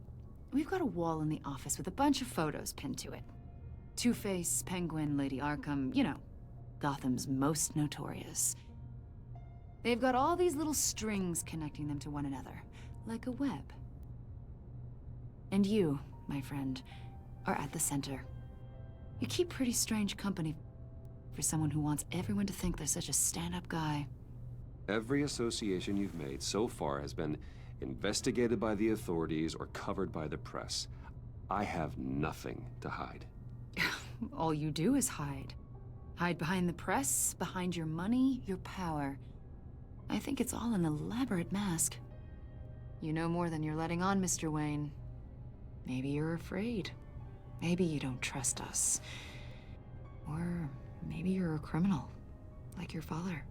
we've got a wall in the office with a bunch of photos pinned to it. Two-Face, Penguin, Lady Arkham, you know, Gotham's most notorious. They've got all these little strings connecting them to one another, like a web. And you, my friend, are at the center. You keep pretty strange company for someone who wants everyone to think they're such a stand-up guy. Every association you've made so far has been investigated by the authorities or covered by the press. I have nothing to hide. All you do is hide. Hide behind the press, behind your money, your power. I think it's all an elaborate mask. You know more than you're letting on, Mr. Wayne. Maybe you're afraid. Maybe you don't trust us. Or maybe you're a criminal, like your father.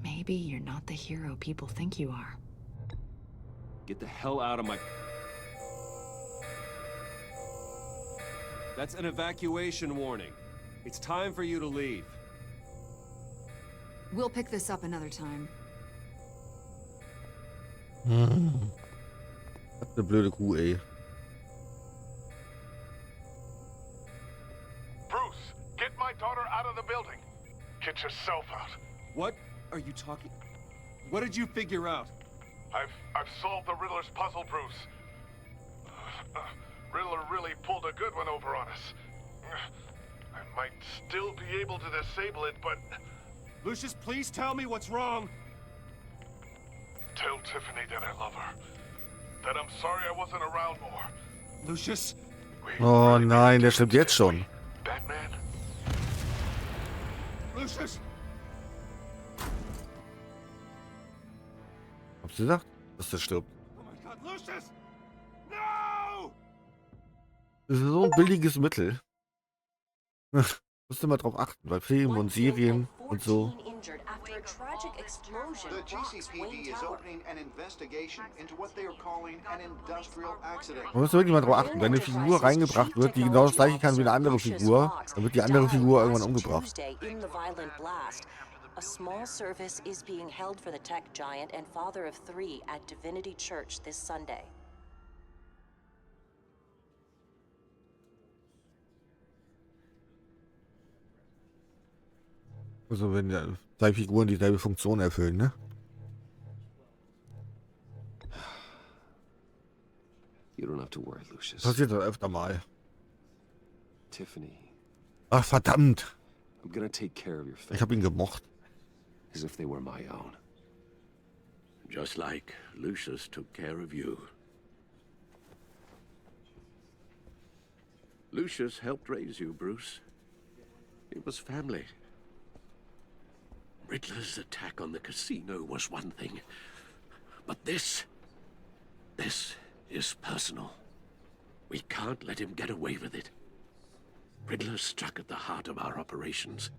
Maybe you're not the hero people think you are. Get the hell out of my... That's an evacuation warning. It's time for you to leave. We'll pick this up another time. Was eine blöde Kuh, ey. Bruce, get my daughter out of the building. Get yourself out. What are you talking... What did you figure out? I've solved the Riddler's puzzle, Bruce. Riddler really pulled a good one over on us. I might still be able to disable it, but... Lucius, please tell me what's wrong. Tell Tiffany that I love her. That I'm sorry I wasn't around more. Lucius? Oh nein, der stirbt jetzt schon. Batman? Lucius? Hab's gesagt, dass der stirbt. Oh my God, Lucius! No! Das ist so ein billiges Mittel. Musst du mal drauf achten, bei Filmen und Serien und so. The GCPD is opening an investigation into what they are calling an industrial accident. Man muss wirklich mal drauf achten, wenn eine Figur reingebracht wird, die genau das gleiche kann wie eine andere Figur, dann wird die andere Figur irgendwann umgebracht. A small service is being held for the tech giant and father of 3 at Divinity Church this Sunday. Also wenn ja 2 Figuren dieselbe Funktion erfüllen, ne? You don't have to worry, Lucius. Passiert das öfter mal. Tiffany. Ach verdammt. I'm gonna take care of your family. Ich habe ihn gemocht. As if they were my own. Just like Lucius took care of you. Lucius helped raise you, Bruce. It was family. Riddler's attack on the casino was one thing. But this is personal. We can't let him get away with it. Riddler struck at the heart of our operations.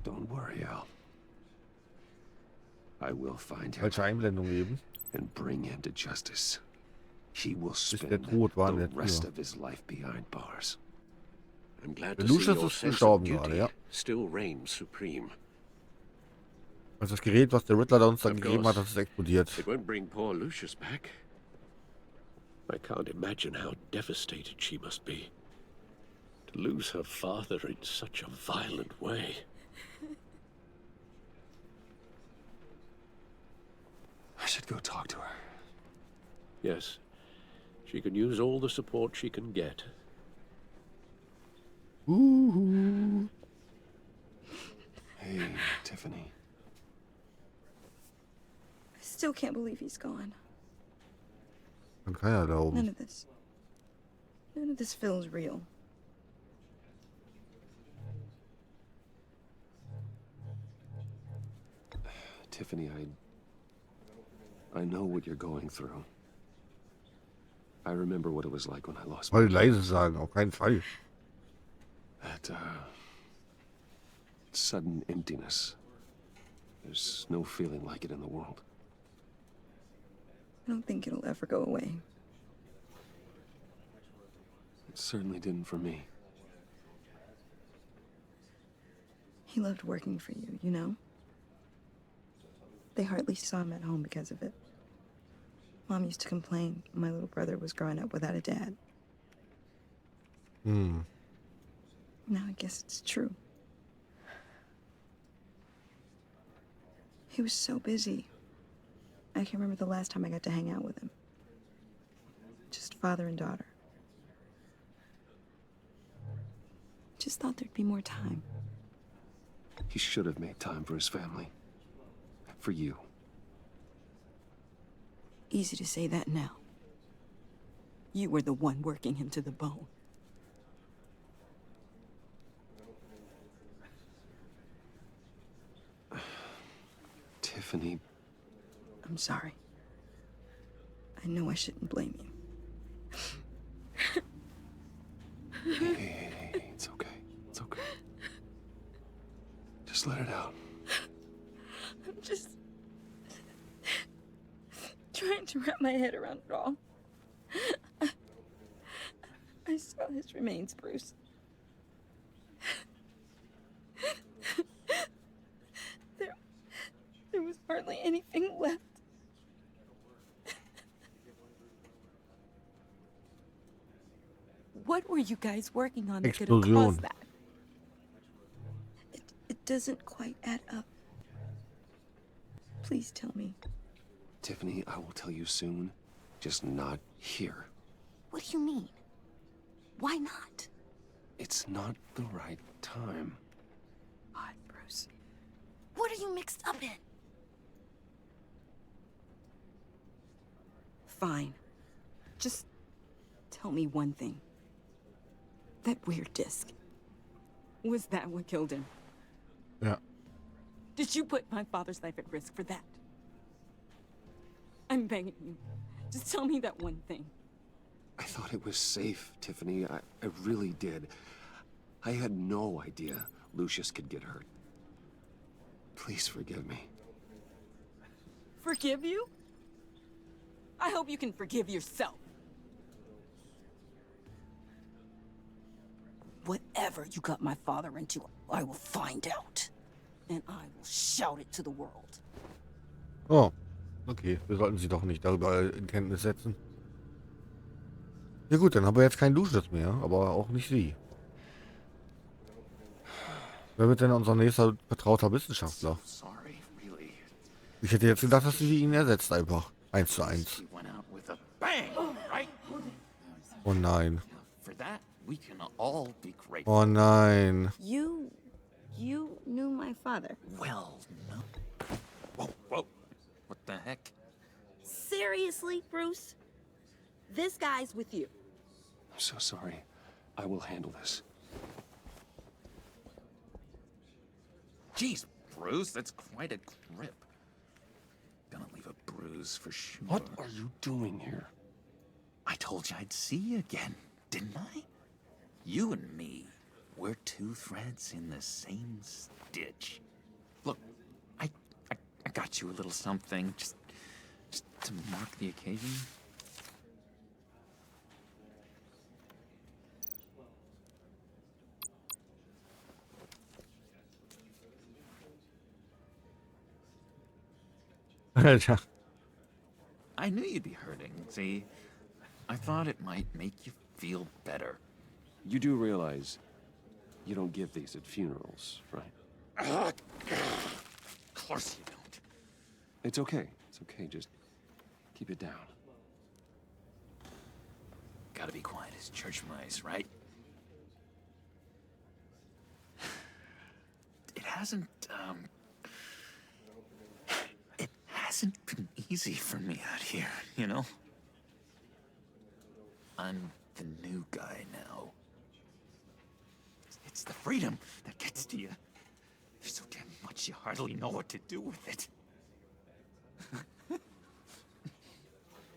Don't worry, Al. I will find him Falsche Einblendung geben. and bring him to justice. He will Bis der spend tot war in the der rest Tür. of his life behind bars. I'm glad to see Lucius your ist sense gestorben of gerade, duty ja. still reigns supreme. Also das Gerät, was der Riddler da uns dann Of gegeben hat, course. das ist explodiert. It won't bring poor Lucius back. I can't imagine how devastated she must be. To lose her father in such a violent way. I should go talk to her. Yes, she can use all the support she can get. Uhu. Hey, Tiffany. I still can't believe he's gone. Dann kann er da oben. None of this feels real. Tiffany, I know what you're going through. I remember what it was like when I lost Voll leise sagen, auf keinen Fall. that sudden emptiness. There's no feeling like it in the world. I don't think it'll ever go away. It certainly didn't for me. He loved working for you, you know? They hardly saw him at home because of it. Mom used to complain my little brother was growing up without a dad. Now I guess it's true. He was so busy. I can't remember the last time I got to hang out with him. Just father and daughter. Just thought there'd be more time. He should have made time for his family. For you. Easy to say that now. You were the one working him to the bone. Tiffany. I'm sorry. I know I shouldn't blame you. Hey, it's okay. It's okay. Just let it out. I'm just trying to wrap my head around it all. I saw his remains, Bruce. There was hardly anything left. What were you guys working on that could have caused that? It doesn't quite add up. Please tell me. Tiffany, I will tell you soon. Just not here. What do you mean? Why not? It's not the right time. God, Bruce. What are you mixed up in? Fine. Just tell me one thing. That weird disc. Was that what killed him? Ja. Did you put my father's life at risk for that? I'm begging you. Just tell me that one thing. I thought it was safe, Tiffany. I really did. I had no idea Lucius could get hurt. Please forgive me. Forgive you? I hope you can forgive yourself. Whatever you got my father into, I will find out. And I will shout it to the world. Oh, okay. Wir sollten sie doch nicht darüber in Kenntnis setzen. Ja gut, dann haben wir jetzt keinen Lucius mehr, aber auch nicht sie. Wer wird denn unser nächster vertrauter Wissenschaftler? Ich hätte jetzt gedacht, dass sie ihn ersetzt einfach. 1:1. Oh nein. Oh nein. You knew my father. Well, no. Whoa, whoa. What the heck? Seriously, Bruce? This guy's with you. I'm so sorry. I will handle this. Jeez, Bruce, that's quite a grip. Gonna leave a bruise for sure. What are you doing here? I told you I'd see you again, didn't I? You and me, we're two threads in the same stitch. Look, I got you a little something, just to mark the occasion. Alter. I knew you'd be hurting, see? I thought it might make you feel better. You do realize you don't give these at funerals, right? Of course you don't. It's okay. It's okay. Just keep it down. Gotta be quiet as church mice, right? It hasn't been easy for me out here, you know? I'm the new guy now. It's the freedom that gets to you. There's so damn much you hardly know what to do with it.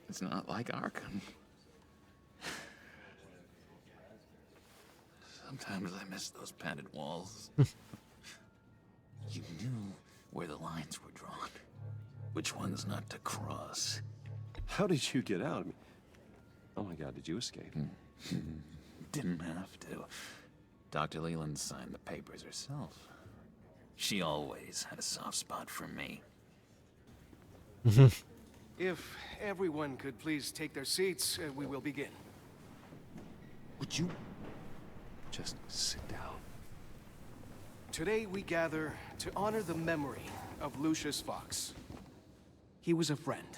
It's not like Arkham. Sometimes I miss those padded walls. You knew where the lines were drawn. Which ones not to cross. How did you get out? I mean, oh my God, did you escape? Didn't have to. Dr. Leland signed the papers herself. She always had a soft spot for me. If everyone could please take their seats, we will begin. Would you just sit down? Today we gather to honor the memory of Lucius Fox. He was a friend,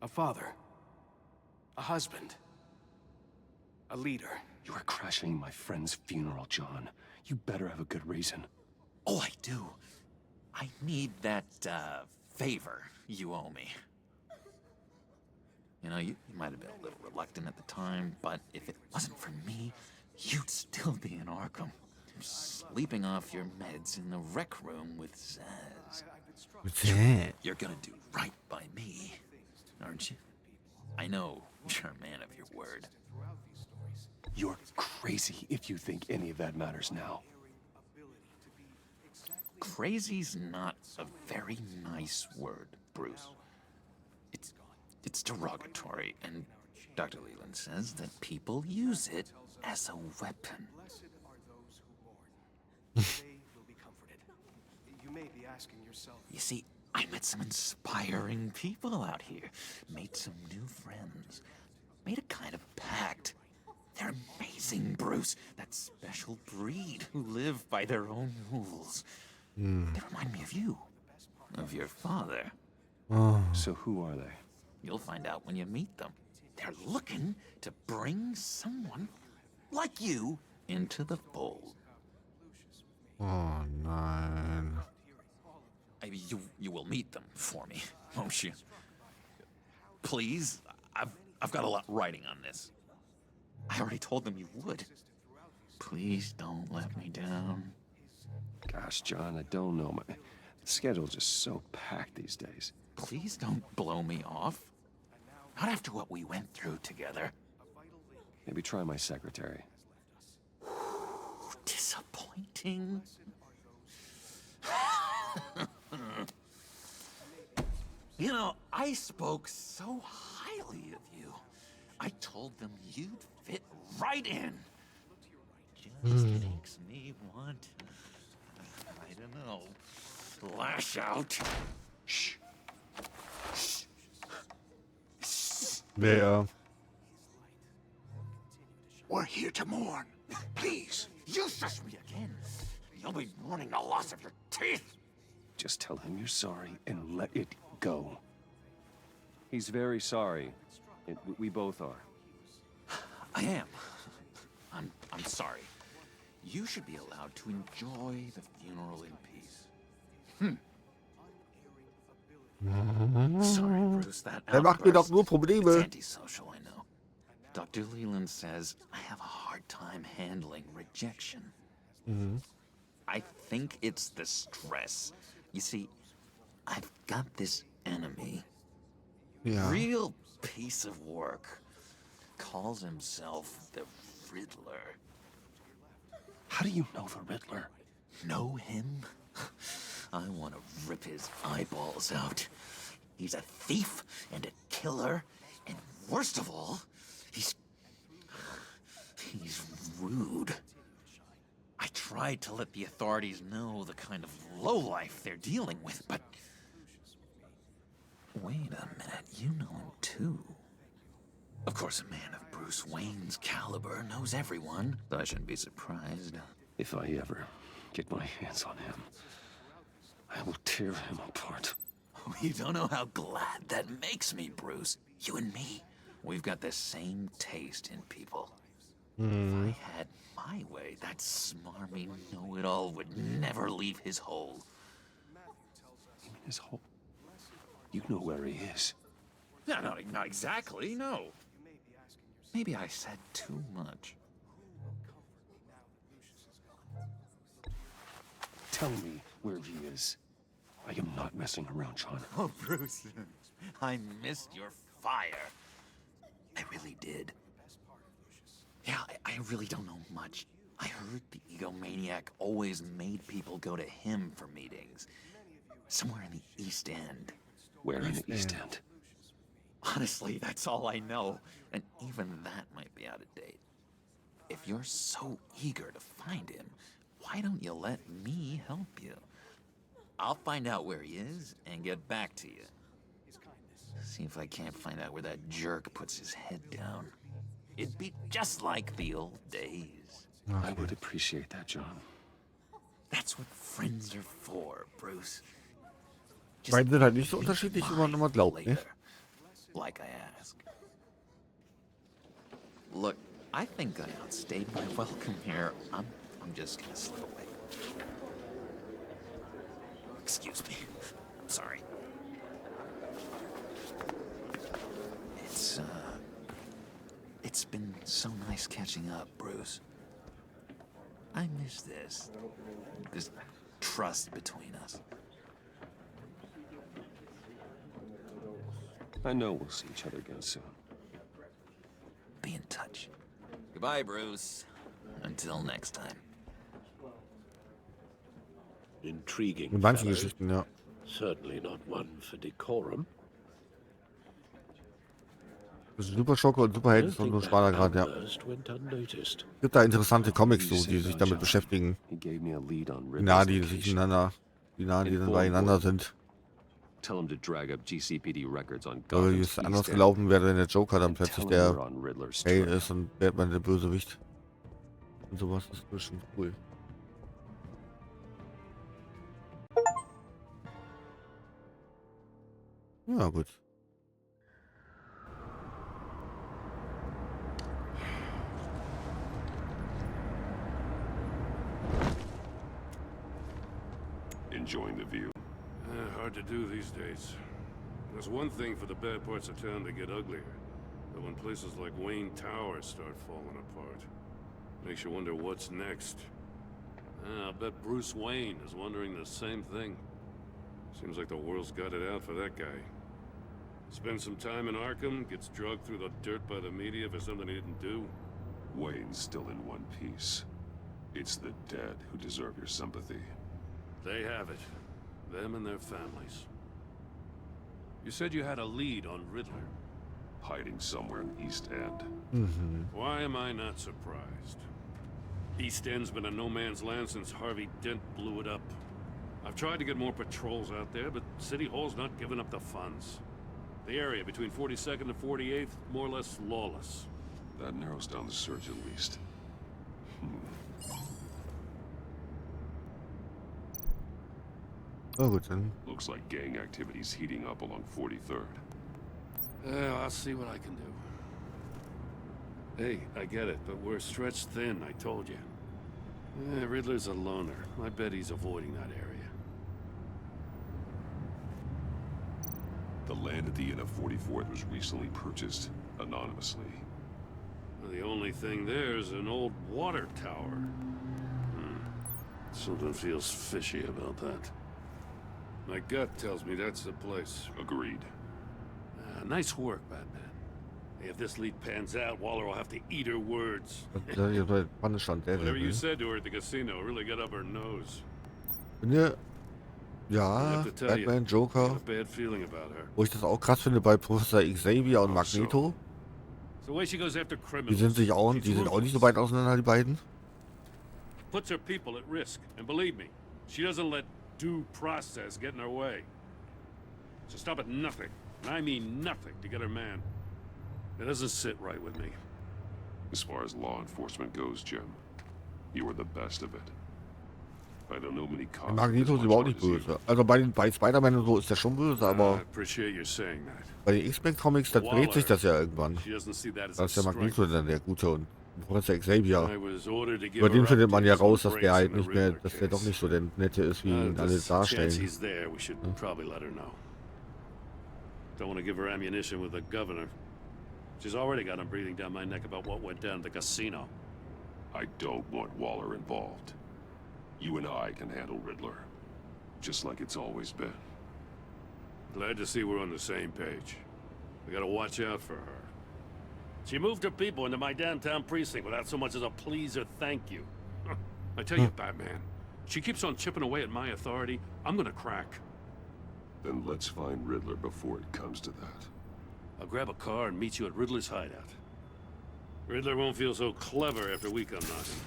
a father, a husband, a leader. You are crashing my friend's funeral, John. You better have a good reason. Oh, I do. I need that, favor you owe me. You know, you might have been a little reluctant at the time, but if it wasn't for me, you'd still be in Arkham. Sleeping off your meds in the rec room with Zaz. What's that? You're gonna do right by me, aren't you? I know you're a man of your word. You're crazy if you think any of that matters now. Crazy's not a very nice word, Bruce. It's derogatory, and Dr. Leland says that people use it as a weapon. You see, I met some inspiring people out here. Made some new friends. Made a kind of pact. They're amazing, Bruce. That special breed who live by their own rules. They remind me of you. Of your father. So who are they? You'll find out when you meet them. They're looking to bring someone like you into the fold. Oh, nein. You will meet them for me, won't you? Please, I've got a lot writing on this. I already told them you would. Please don't let me down. Gosh, John, I don't know. My schedule's just so packed these days. Please don't blow me off. Not after what we went through together. Maybe try my secretary. Disappointing. You know, I spoke so highly of you. I told them you'd fit right in. Just makes me want, I don't know, lash out. Shh. Yeah. We're here to mourn. Please. You shush me again. You'll be mourning the loss of your teeth. Just tell him you're sorry and let it go. He's very sorry. We both are. I am. I'm sorry. You should be allowed to enjoy the funeral in peace. Sorry, Bruce, that macht mir doch nur it's Probleme. antisocial, I know. Dr. Leland says I have a hard time handling rejection. I think it's the stress. You see, I've got this enemy. Yeah. Real piece of work. Calls himself the RIDDLER. How do you know the Riddler? Know him? I want to rip his eyeballs out. He's a thief and a killer, and worst of all, he's rude. I tried to let the authorities know the kind of lowlife they're dealing with, but... Wait a minute, you know him too. Of course, a man of Bruce Wayne's caliber knows everyone, so I shouldn't be surprised. If I ever get my hands on him, I will tear him apart. Oh, you don't know how glad that makes me, Bruce. You and me, we've got the same taste in people. If I had my way, that smarmy know-it-all would never leave his hole. His hole? You know where he is. No, not exactly, no. Maybe I said too much. Tell me where he is. I am not messing around, John. Oh, Bruce, I missed your fire. I really did. Yeah, I really don't know much. I heard the egomaniac always made people go to him for meetings. Somewhere in the East End. Where in the East End? Honestly, that's all I know. And even that might be out of date. If you're so eager to find him, why don't you let me help you? I'll find out where he is and get back to you. See if I can't find out where that jerk puts his head down. It'd be just like the old days. I would appreciate that, John. That's what friends are for, Bruce. Beide sind halt nicht so unterschiedlich, wie man immer glaubt, ne? Like I ask. Look, I think I outstayed my welcome here. I'm just gonna slip away. Excuse me. I'm sorry. It's been so nice catching up, Bruce. I miss this trust between us. I know we'll see each other again soon. Be in touch. Goodbye, Bruce. Until next time. Intriguing. In manchen fellow. Geschichten, ja. Certainly not one for decorum. Super Schurke und Superheld ist noch ein schmaler Grad, ja. Gibt da interessante Comics so, die sich damit beschäftigen. Wie nah die sich ineinander, wie nah die dann beieinander sind. Tell him to drag up GCPD records on Aber wie es anders gelaufen wäre, wenn der Joker dann plötzlich der Held ist und Batman der Bösewicht. Und sowas ist bestimmt cool. Ja, gut. Enjoying the view. Hard to do these days. There's one thing for the bad parts of town to get uglier, but when places like Wayne Tower start falling apart, makes you wonder what's next. I'll bet Bruce Wayne is wondering the same thing. Seems like the world's got it out for that guy. Spends some time in Arkham, gets drugged through the dirt by the media for something he didn't do. Wayne's still in one piece. It's the dead who deserve your sympathy. They have it. Them and their families. You said you had a lead on Riddler. Hiding somewhere in East End. Why am I not surprised? East End's been a no-man's land since Harvey Dent blew it up. I've tried to get more patrols out there, but City Hall's not giving up the funds. The area between 42nd and 48th, more or less lawless. That narrows down the search at least. Oh, gut, dann. Looks like gang activity's heating up along 43rd. I'll see what I can do. Hey, I get it, but we're stretched thin, I told you. Riddler's a loner. I bet he's avoiding that area. The land at the end of 44th was recently purchased anonymously. The only thing there is an old water tower. Something feels fishy about that. My gut tells me that's the place. Agreed. Nice work, Batman. If this lead pans out, Waller will have to eat her words. Whatever you said to her at the casino really got up her nose. Ja, Batman, Joker. Bad feeling about her. Wo ich das auch krass finde bei Professor Xavier und Magneto. The way she goes after Die criminals. sind auch nicht so weit auseinander, die beiden. Puts her people at risk, and believe me, she doesn't let due process get in her way. So stop at nothing, and I mean nothing, to get her man. It doesn't sit right with me. As far as law enforcement goes, Jim, you are the best of it. I don't know many cops. Magneto ist überhaupt nicht böse. Also bei Spider-Man und so ist der schon böse, aber bei den X-Men-Comics, da dreht sich das ja irgendwann. Da ist der Magneto dann der Gute und Professor Xavier. Über den findet man ja raus, dass der halt nicht mehr, dass der doch nicht so der Nette ist, wie ihn alle darstellen. Don't want to give her ammunition with the governor. She's already got him breathing down my neck about what went down at the casino. I don't want Waller involved. You and I can handle Riddler, just like it's always been. Glad to see we're on the same page. We gotta watch out for her. She moved her people into my downtown precinct without so much as a please or thank you. I tell you, Batman, she keeps on chipping away at my authority. I'm gonna crack. Then let's find Riddler before it comes to that. I'll grab a car and meet you at Riddler's hideout. Riddler won't feel so clever after we come knocking.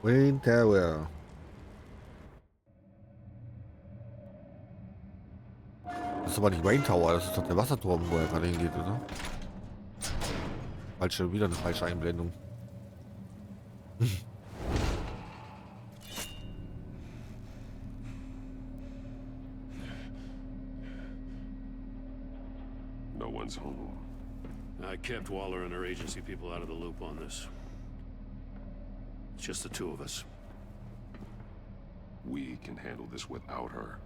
Wayne Tower. Das ist aber nicht Wayne Tower, das ist doch der Wasserturm, wo er gerade hingeht, oder? Wieder eine falsche Einblendung. No one's home. I kept Waller and her agency people out of the loop on this. It's just the two of us. We can handle this without her.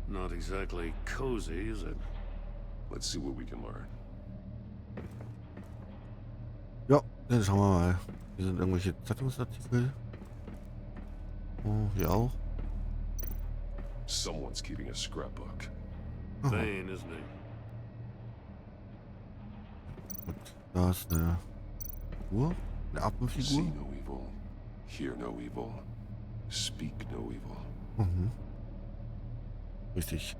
Not exactly cozy, is it? Let's see what we can learn. Ja, dann schauen wir mal. Hier sind irgendwelche Zeitungsartikel. Oh, hier auch. Someone's keeping a scrapbook. Vain, isn't he? Und da ist eine Figur, eine Appenfigur. See no evil, hear no evil, speak no evil. Mhm. Richtig.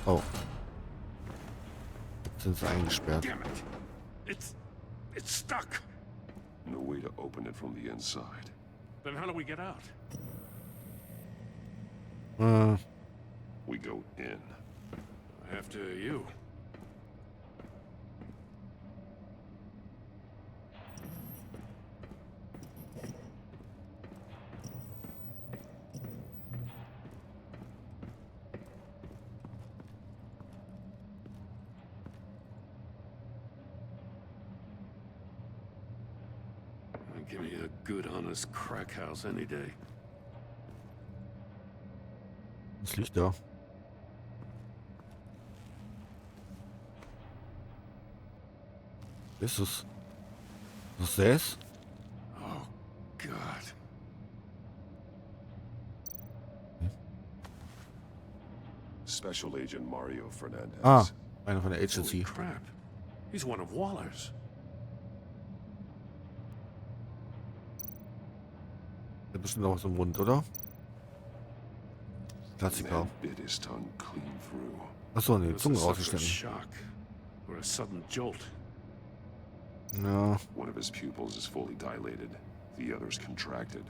Oh. Jetzt sind sie eingesperrt. Damn it! It's stuck. No way to open it from the inside. Then how do we get out? We go in. After you. Give me a good, honest crack house any day. Was liegt da? Ist es? Was ist das? Oh, God. Special Agent Mario Fernandez. Ah, einer von der Agency. Holy crap. He's one of Waller's. Der hat bestimmt noch was im Mund, oder? Klassiker. Bit his tongue clean through. Achso, ne, Zunge rausgeschnitten. Shock or a sudden jolt. Ja. One of his pupils is fully dilated. The other's contracted.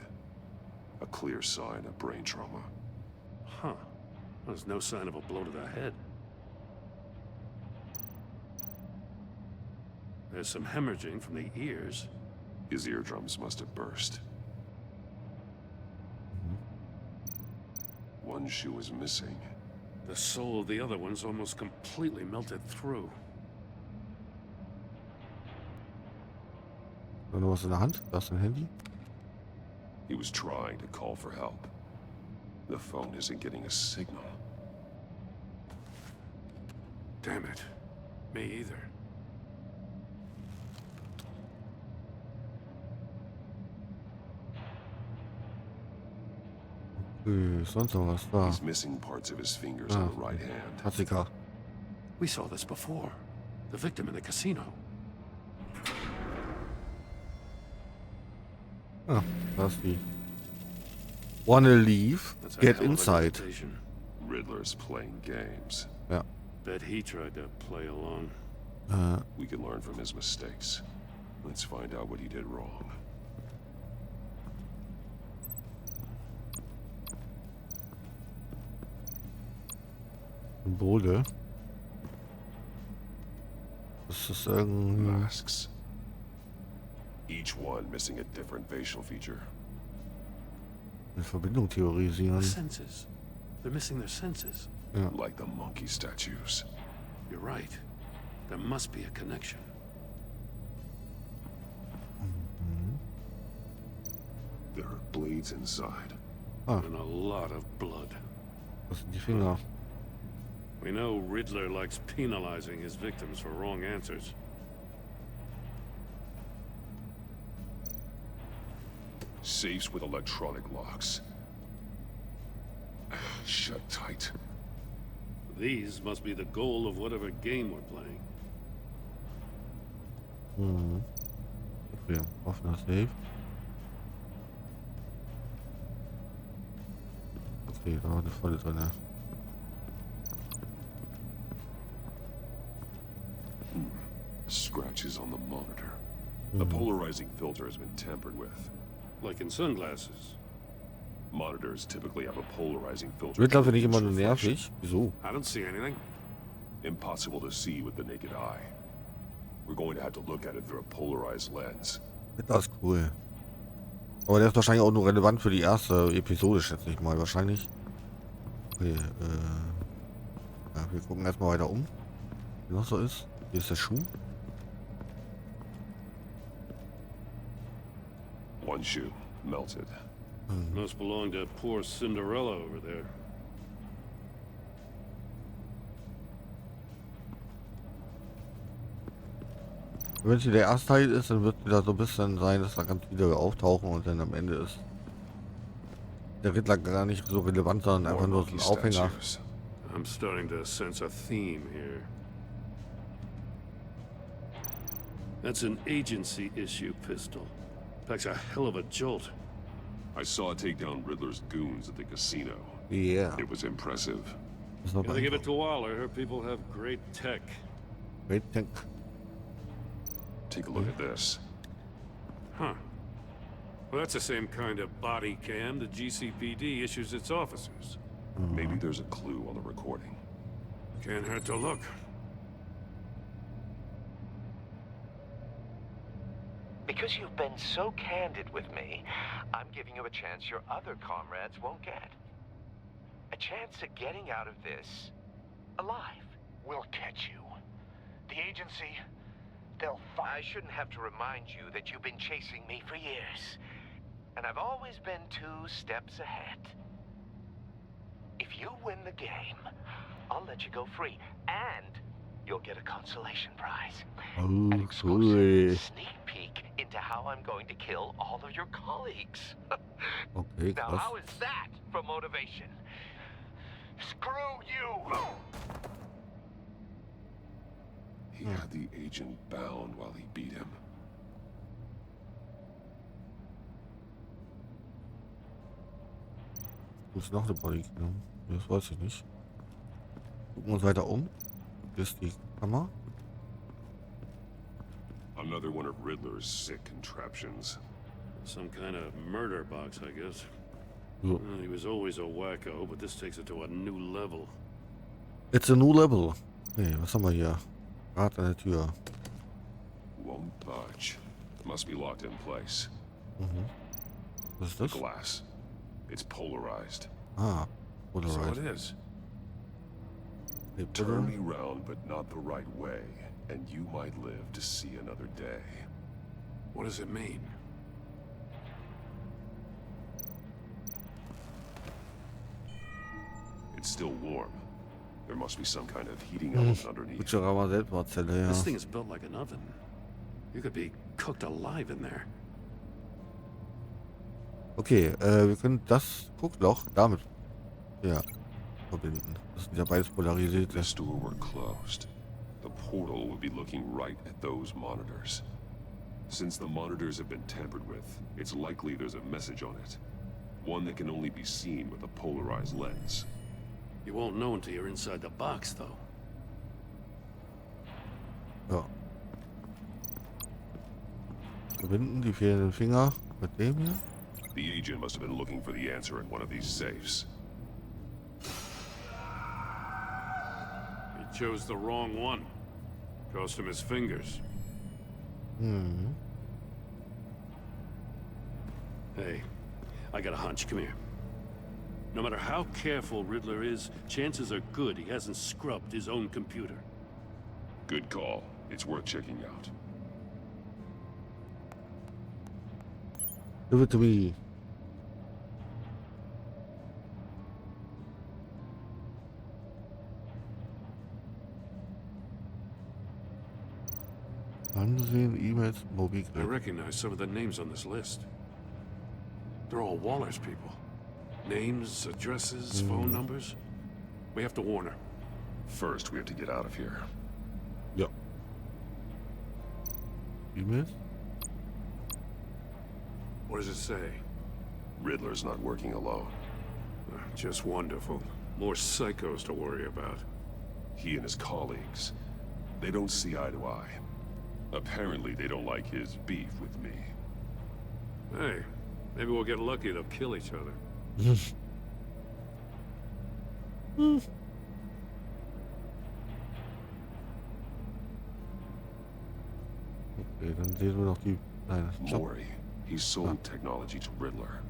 A clear sign of brain trauma. Huh. There's no sign of a blow to the head. There's some hemorrhaging from the ears. His eardrums must have burst. One shoe is missing. The sole of the other one's almost completely melted through. Noch was in der Hand? Da ist ein Handy. He was trying to call for help. The phone isn't getting a signal. Damn it. Me either. Sonst noch was da. He's missing parts of his fingers on the right hand. Klassiker. We saw this before. The victim in the casino. Ah, da ist die. Wanna leave? That's a Get hell of an inside. invitation. Riddler's playing games. Ja. Bet he tried to play along. We can learn from his mistakes. Let's find out what he did wrong. Symbole. Das ist irgendwie... Masks. Each one missing a different facial feature. Eine Verbindung theorisieren. Senses. They're missing their senses. Ja. Like the monkey statues. You're right. There must be a connection. There are blades inside. And a lot of blood. Das sind die Finger. We know Riddler likes penalizing his victims for wrong answers. Safes with electronic locks. Shut tight. These must be the goal of whatever game we're playing. Okay, offener Safe. Okay, da war eine volle drin. Scratches on the monitor. The polarizing filter has been tampered with. Like in sunglasses. Monitors typically have a polarizing filter. Riddler finde ich immer nur nervig. Wieso? I don't see anything. Impossible to see with the naked eye. We're going to have to look at it through a polarized lens. Riddler ist cool. Aber der ist wahrscheinlich auch nur relevant für die erste Episode, schätze ich mal. Wahrscheinlich. Okay, ja, wir gucken erstmal weiter um. Wie noch so ist. Hier ist der Schuh. One shoe, melted. Must belong to poor Cinderella over there. Wenn es hier der erste Teil ist, dann wird wieder so ein bisschen sein, dass da ganz viele auftauchen und dann am Ende ist der Riddler gar nicht so relevant, sondern einfach nur so ein Aufhänger. I'm starting to sense a theme here. That's an agency-issue pistol. Packs a hell of a jolt. I saw it take down Riddler's goons at the casino. Yeah. It was impressive. Gotta give it to Waller. Her people have great tech. Great tech. Take a look at this. Huh. Well, that's the same kind of body cam the GCPD issues its officers. Maybe there's a clue on the recording. Can't hurt to look. Because you've been so candid with me, I'm giving you a chance your other comrades won't get. A chance at getting out of this alive. We'll catch you. The agency, they'll find... I shouldn't have to remind you that you've been chasing me for years. And I've always been 2 steps ahead. If you win the game, I'll let you go free. And you'll get a consolation prize. An exclusive sneak peek into how I'm going to kill all of your colleagues. Okay, now, krass. how is that for motivation? Screw you! He had the agent bound while he beat him. Muss noch eine Body genommen. Das weiß ich nicht. Gucken wir uns weiter um. Hier ist die Kammer. Another one of Riddler's sick contraptions. Some kind of murder box, I guess. So. Well, he was always a wacko, but this takes it to a new level. It's a new level. Hey, was haben wir hier? Rad an der Tür. Won't budge. Must be locked in place. Was ist das? Glass. It's polarized. Ah, polarized. So it is. Hey, Turn me round, but not the right way, and you might live to see another day. What does it mean? It's still warm. There must be some kind of heating element underneath. Futurama Selbstmordzelle, ja. This thing is built like an oven. You could be cooked alive in there. Okay, wir können das Guckloch damit verbinden. Das sind ja beides polarisierte. If the store were closed, the portal would be looking right at those monitors. Since the monitors have been tampered with, it's likely there's a message on it. One that can only be seen with a polarized lens. You won't know until you're inside the box, though. Ja. Verbinden die fehlenden Finger mit dem hier. The agent must have been looking for the answer in one of these safes. He chose the wrong one. Cost him his fingers. Hey, I got a hunch. Come here. No matter how careful Riddler is, chances are good he hasn't scrubbed his own computer. Good call. It's worth checking out. Give it to me. Ansehen, E-Mails, Mobil. I recognize some of the names on this list. They're all Waller's people. Names, addresses, phone numbers. We have to warn her. First, we have to get out of here. Ja. E-Mails? What does it say? Riddler's not working alone. Just wonderful. More psychos to worry about. He and his colleagues, they don't see eye to eye. Apparently, they don't like his beef with me. Hey, maybe we'll get lucky. They'll kill each other. Okay, dann sehen wir noch die... Nein, Maury, he sold technology to Riddler.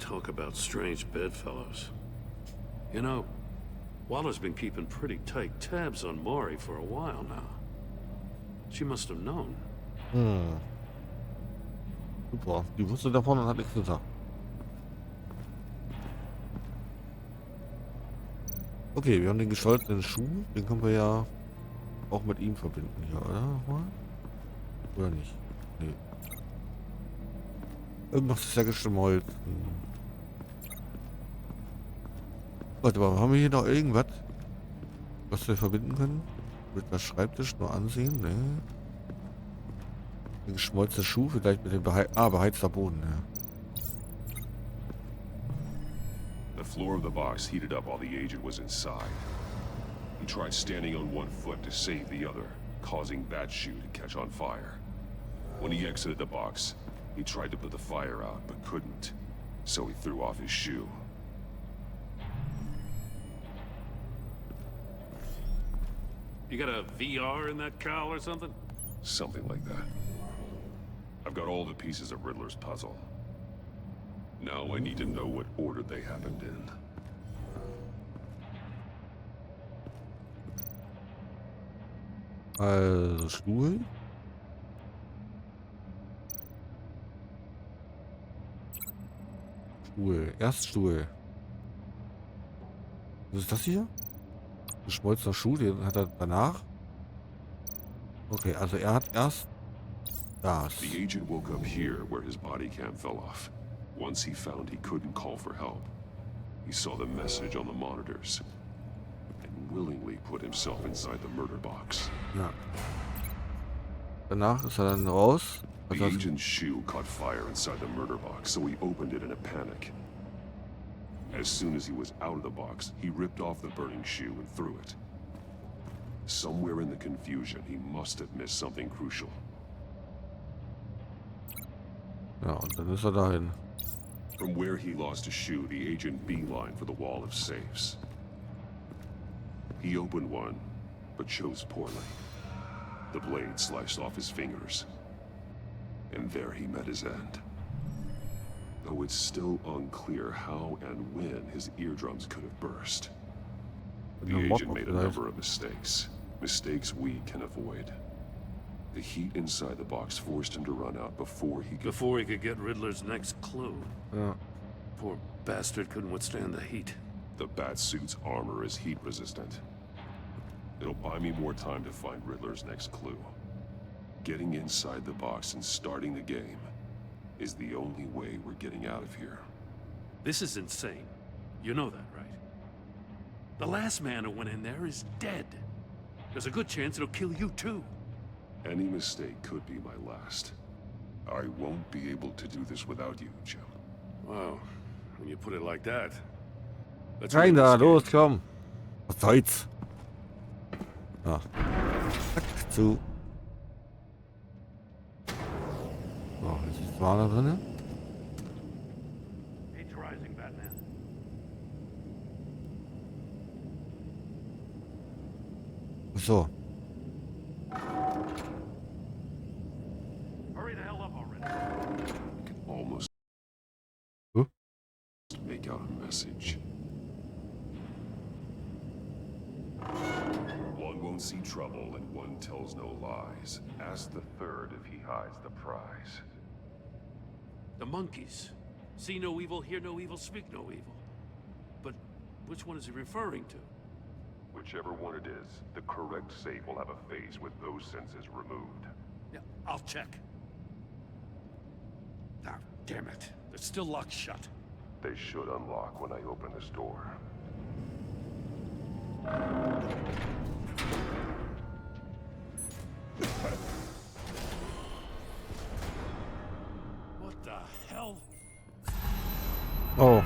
Talk about strange bedfellows. You know, Waller's been keeping pretty tight tabs on Maury for a while now. She must have known. Super. Die wusste davon und hat nichts gesagt. Okay, wir haben den gescholtenen Schuh. Den können wir ja auch mit ihm verbinden hier, oder? Oder nicht? Nee. Irgendwas ist ja geschmolzen. Warte mal, haben wir hier noch irgendwas, was wir verbinden können? Mit der Schreibtisch nur ansehen? Ne. Der geschmolzene Schuh vielleicht mit dem beheizter Boden, ja. The floor of the box heated up while the agent was inside. He tried standing on one foot to save the other, causing that shoe to catch on fire. When he exited the box, he tried to put the fire out, but couldn't, so he threw off his shoe. You got a VR in that cowl or something? Something like that. I've got all the pieces of Riddler's puzzle. Now I need to know what order they happened in. Also Stuhl. Erst Stuhl. Was ist das hier? Geschmolzener Schuh, den hat er danach. Okay, also er hat erst das. The agent woke up here where his body cam fell off. Once he found he couldn't call for help, he saw the message on the monitors and willingly put himself inside the murder box. Ja. Danach ist er dann raus. The agent's shoe caught fire inside the murder box, so he opened it in a panic. As soon as he was out of the box, he ripped off the burning shoe and threw it. Somewhere in the confusion, he must have missed something crucial. Ja, und dann ist er dahin. From where he lost a shoe, the agent beelined for the wall of safes. He opened one, but chose poorly. The blade sliced off his fingers. And there he met his end. Though it's still unclear how and when his eardrums could have burst. The agent made a number of mistakes. Mistakes we can avoid. The heat inside the box forced him to run out before he could get Riddler's next clue. Ja. Poor bastard couldn't withstand the heat. The Batsuit's armor is heat resistant. It'll buy me more time to find Riddler's next clue. Getting inside the box and starting the game is the only way we're getting out of here. This is insane. You know that, right? The last man who went in there is dead. There's a good chance it'll kill you too. Any mistake could be my last. I won't be able to do this without you, Jim. Wow, when you put it like that. Rein da, los, komm. Was soll's? Ah. Zack, zu. So, jetzt ist zwar da drin. So. Hurry the hell up already. I can almost make out a message. One won't see trouble and one tells no lies. Ask the third if he hides the prize. The monkeys. See no evil, hear no evil, speak no evil. But which one is he referring to? Whichever one it is, the correct safe will have a phase with those senses removed. Yeah, I'll check. Ah, damn it. They're still locked shut. They should unlock when I open this door. What the hell? Oh,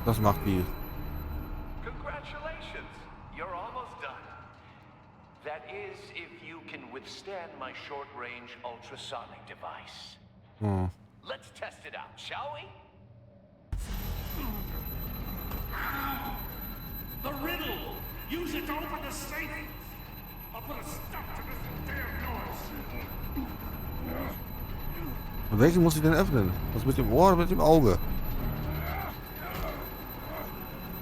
das macht die. Congratulations! You're almost done. That is, if you can withstand my short-range ultrasonic device. Oh. Let's test it out, shall we? The riddle! Use it to open the safe! I'll put a stop to this damn noise! Und welchen muss ich denn öffnen? Was mit dem Ohr oder mit dem Auge?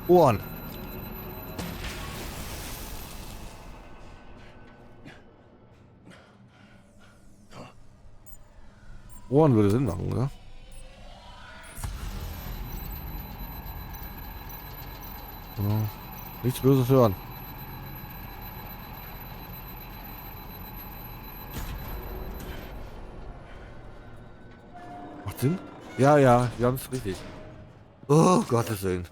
Ohren. Ohren würde Sinn machen, oder? So. Nichts Böses hören. Macht Sinn? Ja, ja, ganz richtig. Oh, Gottes Willen.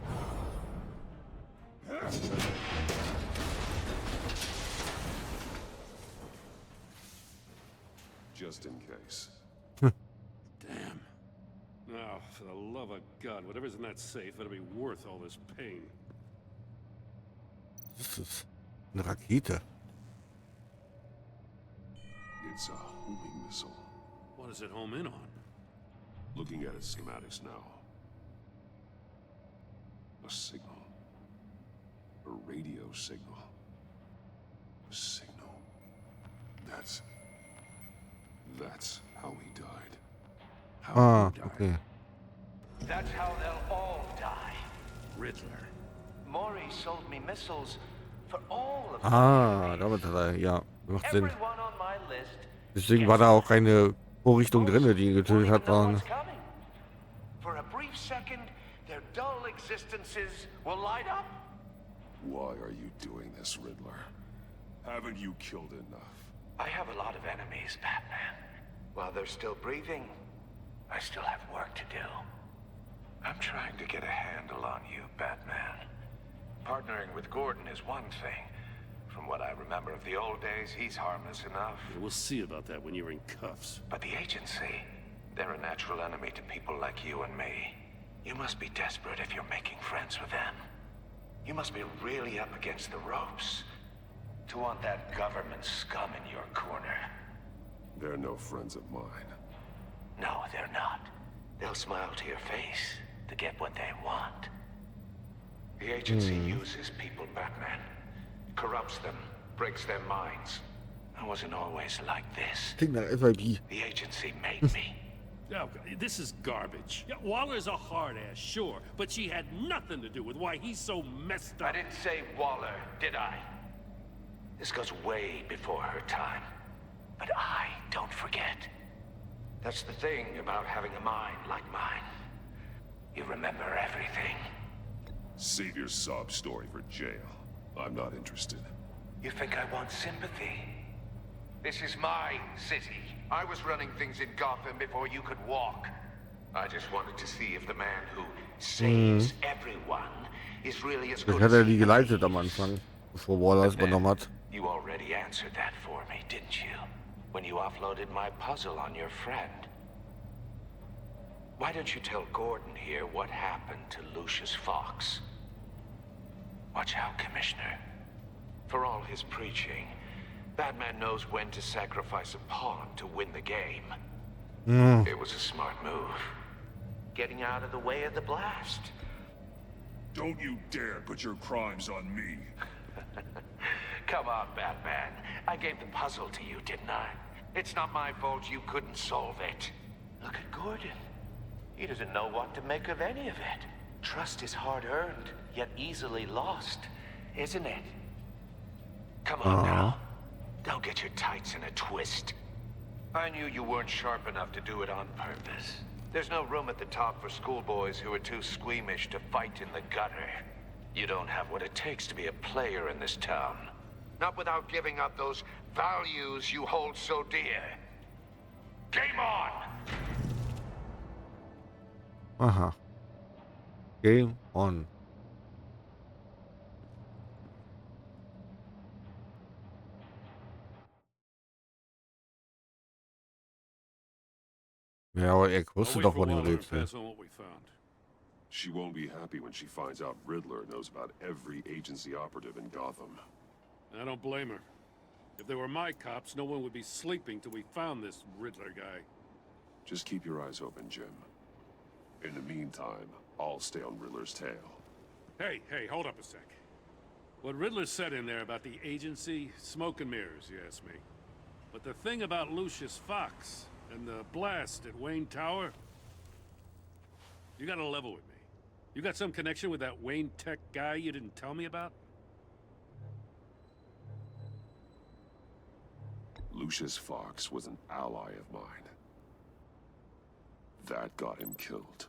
Just in case. Damn. Now, for the love of God, whatever's in that safe better be worth all this pain. Das ist eine Rakete. It's a homing missile. What does it home in on? Looking at its schematics now. A signal. A radio signal. A signal. That's how he died. Ah, okay. That's how they'll all die. Riddler. Maury sold me missiles for all of Ah, damit hat er, ja, macht Sinn. everyone on my list. Deswegen war da auch keine Vorrichtung drin, die ihn getötet hat. Waren. For a brief second, their dull existences will light up. Why are you doing this, Riddler? Haven't you killed enough? I have a lot of enemies, Batman. While they're still breathing, I still have work to do. I'm trying to get a handle on you, Batman. Partnering with Gordon is one thing. From what I remember of the old days, he's harmless enough. We'll see about that when you're in cuffs. But the agency, they're a natural enemy to people like you and me. You must be desperate if you're making friends with them. You must be really up against the ropes to want that government scum in your corner. They're no friends of mine. No, they're not. They'll smile to your face to get what they want. The agency uses people, Batman. Corrupts them, breaks their minds. I wasn't always like this. Klingt nach FIB. The agency made me. Oh, this is garbage. Yeah, Waller's a hard ass, sure, but she had nothing to do with why he's so messed up. I didn't say Waller, did I? This goes way before her time. But I don't forget. That's the thing about having a mind like mine. You remember everything. Save your sob story for jail. I'm not interested. You think I want sympathy? This is my city. I was running things in Gotham before you could walk. I just wanted to see if the man who saves everyone is really as Vielleicht good hat as er he die geleitet am claims. Anfang, bevor Waller es übernommen hat. You already answered that for me, didn't you? When you offloaded my puzzle on your friend. Why don't you tell Gordon here what happened to Lucius Fox? Watch out, Commissioner. For all his preaching, Batman knows when to sacrifice a pawn to win the game. It was a smart move. Getting out of the way of the blast. Don't you dare put your crimes on me. Come on, Batman. I gave the puzzle to you, didn't I? It's not my fault you couldn't solve it. Look at Gordon. He doesn't know what to make of any of it. Trust is hard-earned, yet easily lost, isn't it? Come on now. Don't get your tights in a twist. I knew you weren't sharp enough to do it on purpose. There's no room at the top for schoolboys who are too squeamish to fight in the gutter. You don't have what it takes to be a player in this town. Not without giving up those values you hold so dear. Game on! Aha. Game on. Ja, aber er wusste doch von dem Rätsel. She won't be happy when she finds out Riddler knows about every agency operative in Gotham. I don't blame her. If they were my cops, no one would be sleeping till we found this Riddler guy. Just keep your eyes open, Jim. In the meantime, I'll stay on Riddler's tail. Hey, hold up a sec. What Riddler said in there about the agency, smoke and mirrors, you ask me. But the thing about Lucius Fox and the blast at Wayne Tower, you gotta level with me. You got some connection with that Wayne Tech guy you didn't tell me about? Lucius Fox was an ally of mine. That got him killed.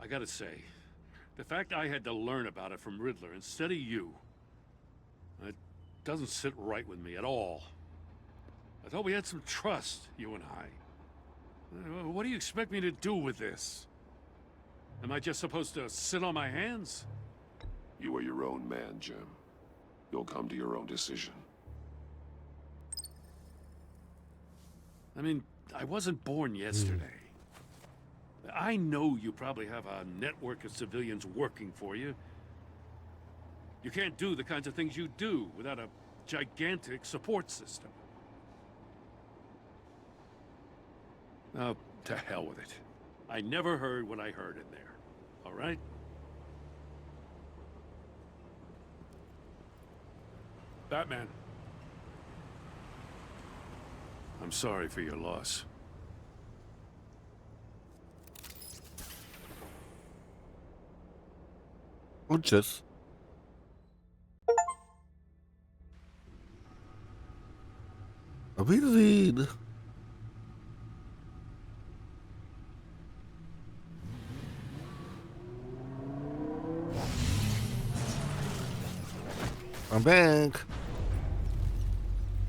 I gotta say, the fact I had to learn about it from Riddler instead of you, it doesn't sit right with me at all. I thought we had some trust, you and I. What do you expect me to do with this? Am I just supposed to sit on my hands? You are your own man, Jim. You'll come to your own decision. I mean, I wasn't born yesterday. I know you probably have a network of civilians working for you. You can't do the kinds of things you do without a gigantic support system. Oh, to hell with it. I never heard what I heard in there. All right? Batman. I'm sorry for your loss. Und tschüss. Auf Wiedersehen. I'm back.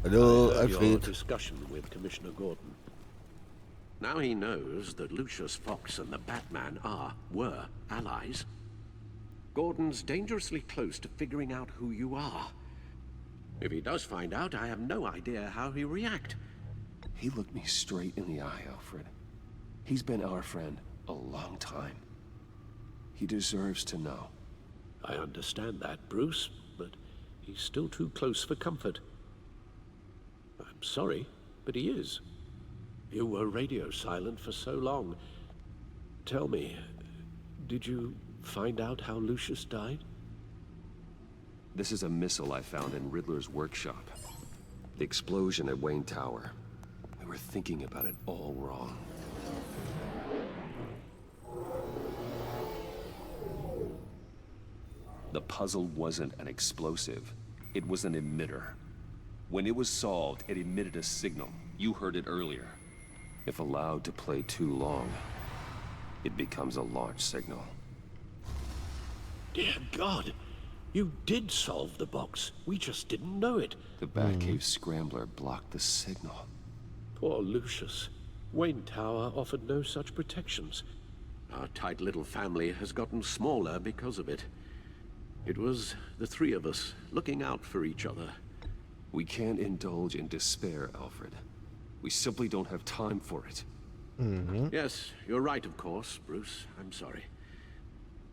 Hello, I heard your Alfred. discussion with Commissioner Gordon. Now he knows that Lucius Fox and the Batman were allies. Gordon's dangerously close to figuring out who you are. If he does find out, I have no idea how he'll react. He looked me straight in the eye, Alfred. He's been our friend a long time. He deserves to know. I understand that, Bruce, but he's still too close for comfort. I'm sorry, but he is. You were radio silent for so long. Tell me, did you find out how Lucius died? This is a missile I found in Riddler's workshop. The explosion at Wayne Tower. We were thinking about it all wrong. The puzzle wasn't an explosive. It was an emitter. When it was solved, it emitted a signal. You heard it earlier. If allowed to play too long, it becomes a launch signal. Dear God, you did solve the box. We just didn't know it. The Batcave scrambler blocked the signal. Poor Lucius. Wayne Tower offered no such protections. Our tight little family has gotten smaller because of it. It was the three of us looking out for each other. We can't indulge in despair, Alfred. We simply don't have time for it. Yes, you're right, of course, Bruce. I'm sorry.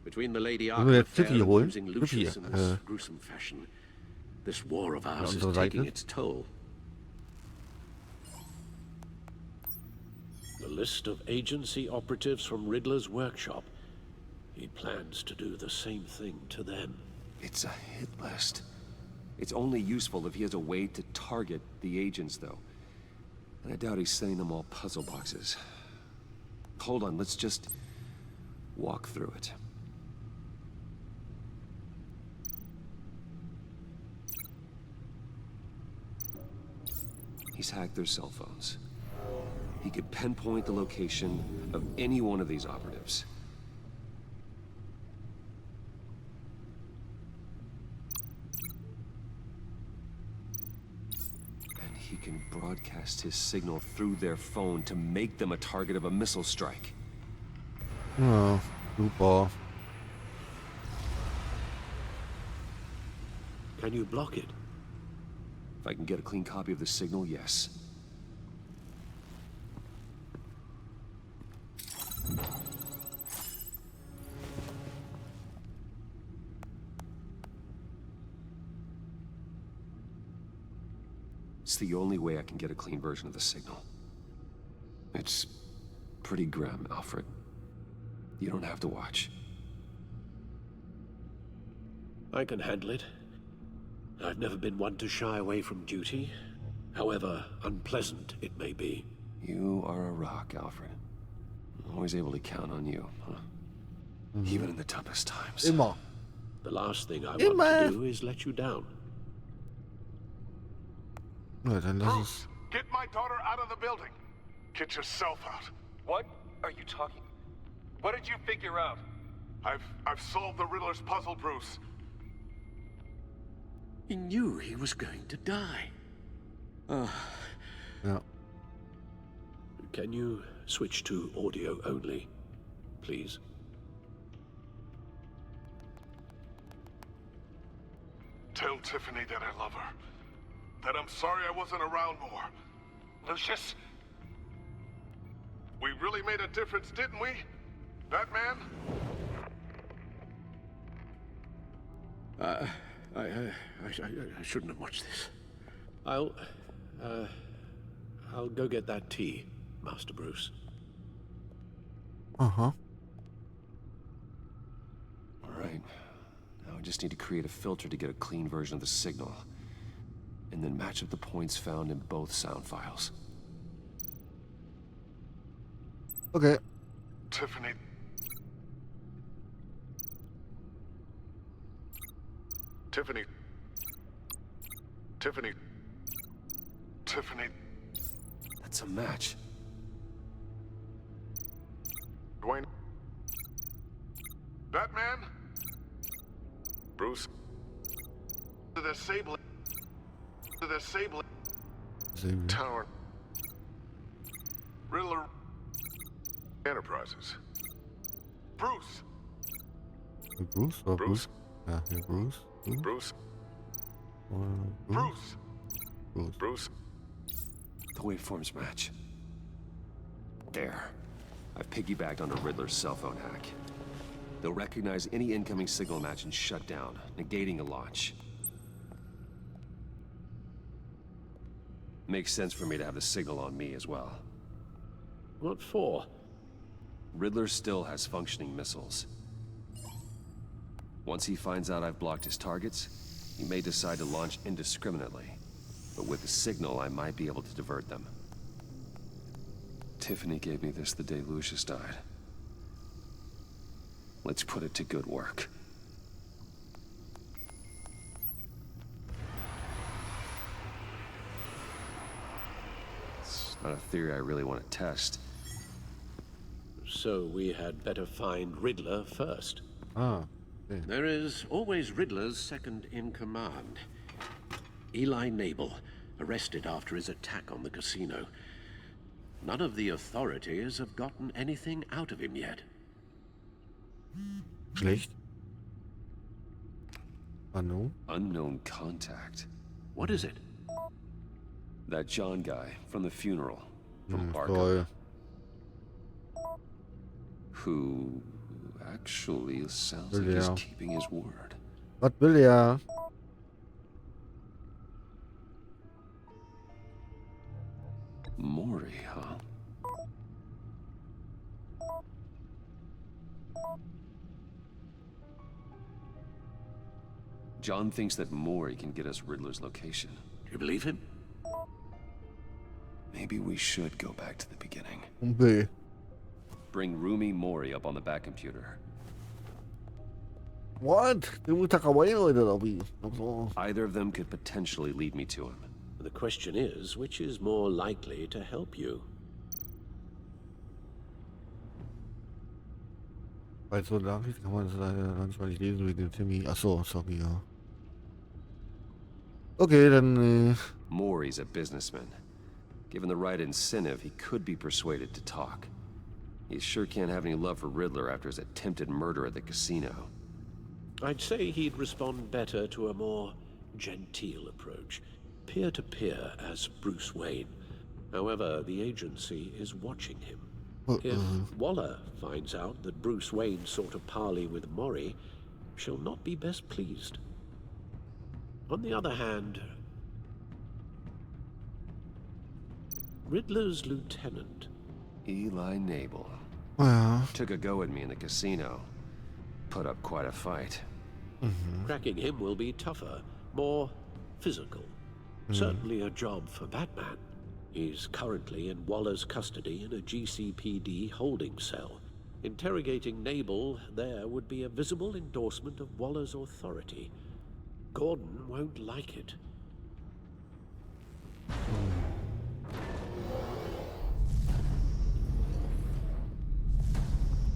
Between the Lady Wollen wir Arkham jetzt Tiffy affair and holen? losing Tiffy, Lucius in this gruesome fashion, this war of ours is unsere taking Seite. its toll. The list of agency operatives from Riddler's workshop. He plans to do the same thing to them. It's a hit list. It's only useful if he has a way to target the agents, though. And I doubt he's sending them all puzzle boxes. Hold on, let's just walk through it. He's hacked their cell phones. He could pinpoint the location of any one of these operatives. And he can broadcast his signal through their phone to make them a target of a missile strike. Ja, super. Can you block it? If I can get a clean copy of the signal, yes. It's the only way I can get a clean version of the signal. It's pretty grim, Alfred. You don't have to watch. I can handle it. I've never been one to shy away from duty, however unpleasant it may be. You are a rock, Alfred. I'm always able to count on you, huh? Even in the toughest times. Immer. The last thing I want to do is let you down. Ja, dann lass es. Get my daughter out of the building. Get yourself out. What are you talking? What did you figure out? I've solved the Riddler's puzzle, Bruce. He knew he was going to die. Ja. Can you switch to audio only, please? Tell Tiffany that I love her. That I'm sorry I wasn't around more. Lucius? We really made a difference, didn't we? Batman? I shouldn't have watched this. I'll go get that tea, Master Bruce. Aha. All right. Now I just need to create a filter to get a clean version of the signal. And then match up the points found in both sound files. Okay. Tiffany. Tiffany. Tiffany. Tiffany. That's a match. Dwayne. Batman? Bruce. The disabling. The disabling. Tower. Riddler. Enterprises. Bruce. Bruce? Or Bruce? Ja, hier Bruce. Bruce. Bruce. Bruce. Bruce. The waveforms match. There. I've piggybacked on a Riddler's cell phone hack. They'll recognize any incoming signal match and shut down, negating a launch. Makes sense for me to have the signal on me as well. What for? Riddler still has functioning missiles. Once he finds out I've blocked his targets, he may decide to launch indiscriminately. But with the signal, I might be able to divert them. Tiffany gave me this the day Lucius died. Let's put it to good work. It's not a theory I really want to test. So we had better find Riddler first. Ah. Okay. There is always Riddler's second in command. Eli Nabel, arrested after his attack on the casino. None of the authorities have gotten anything out of him yet. Schlecht. Unknown contact. What is it? That John guy from the funeral. From Arkham. Toll. Who actually sounds like he's keeping his word. Was will er? Maury, huh? John thinks that Maury can get us Riddler's location. Do you believe him? Maybe we should go back to the beginning. B. Bring Rumi Maury up on the back computer. What? Either of them could potentially lead me to him. The question is, which is more likely to help you? Bei so Nachrichten kann man das leider manchmal nicht lesen wegen dem Timmy. Achso, sorry, ja. Okay, dann. Maury's a businessman. Given the right incentive, he could be persuaded to talk. He sure can't have any love for Riddler after his attempted murder at the casino. I'd say he'd respond better to a more genteel approach. Peer-to-peer as Bruce Wayne. However, the agency is watching him. If Waller finds out that Bruce Wayne sought a parley with Maury, she'll not be best pleased. On the other hand, Riddler's lieutenant, Eli Nabel, took a go at me in the casino. Put up quite a fight. Cracking him will be tougher, more physical. Certainly a job for Batman. He's currently in Waller's custody in a GCPD holding cell. Interrogating Nabel there would be a visible endorsement of Waller's authority. Gordon won't like it.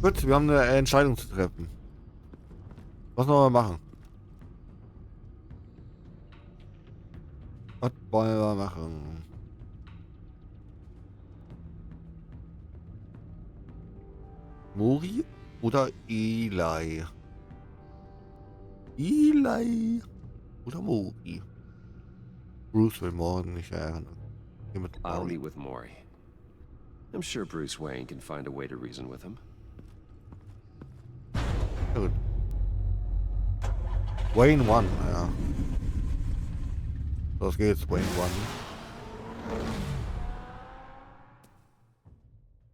Gut, wir haben eine Entscheidung zu treffen. Was wollen wir machen? Was wollen wir machen? Maury oder Eli? Eli oder Maury? Bruce will morgen nicht erinnern. I'll meet with Maury. I'm sure Bruce Wayne can find a way to reason with him. Gut. Wayne 1, ja. Los geht's, Wayne 1.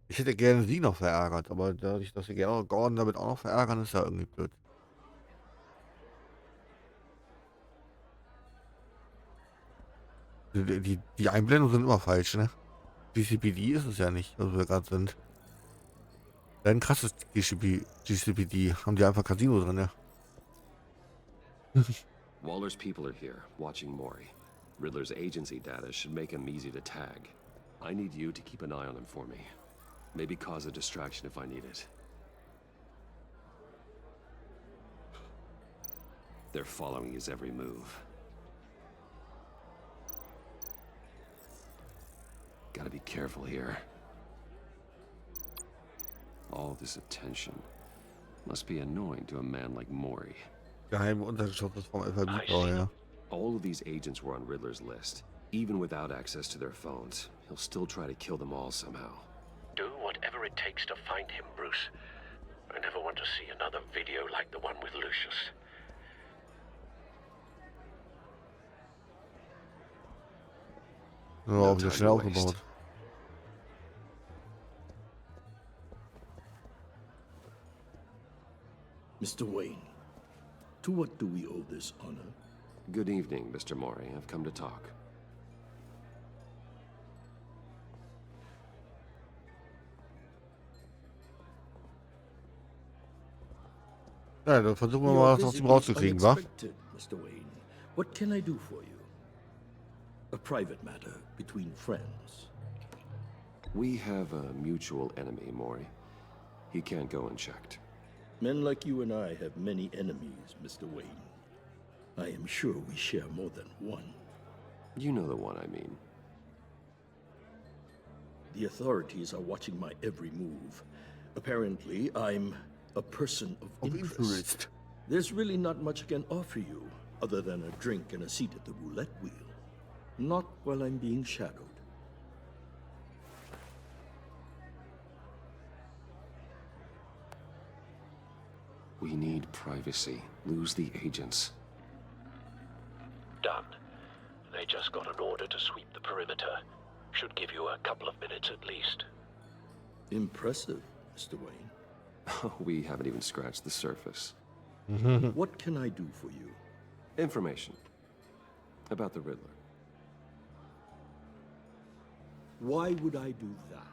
Ich hätte gerne sie noch verärgert, aber dadurch, dass wir gerne Gordon damit auch noch verärgern, ist ja irgendwie blöd. Die Einblendungen sind immer falsch, ne? GCPD ist es ja nicht, was wir gerade sind. Ein krasses GCPD. Haben die einfach Casino drin, ja. Waller's people are here, watching Maury. Riddler's agency data should make him easy to tag. I need you to keep an eye on him for me. Maybe cause a distraction if I need it. They're following his every move. Gotta be careful here. All this attention must be annoying to a man like Maury. Geheime Untergeschoss vom Alphabet, ja. All of these agents were on Riddler's list. Even without access to their phones, he'll still try to kill them all somehow. Do whatever it takes to find him, Bruce. I never want to see another video like the one with Lucius. Ja, wieder schnell aufgebaut. Mr. Wayne, to what do we owe this honor? Good evening, Mr. Maury. I've come to talk. Ja, dann versuchen wir mal, das aus ihm rauszukriegen, wa? Mr. Wayne, what can I do for you? A private matter between friends. We have a mutual enemy, Maury. He can't go unchecked. Men like you and I have many enemies, Mr. Wayne. I am sure we share more than one. You know the one I mean. The authorities are watching my every move. Apparently, I'm a person of interest. There's really not much I can offer you, other than a drink and a seat at the roulette wheel. Not while I'm being shadowed. We need privacy. Lose the agents. Done. They just got an order to sweep the perimeter. Should give you a couple of minutes at least. Impressive, Mr. Wayne. We haven't even scratched the surface. What can I do for you? Information. About the Riddler. Why would I do that?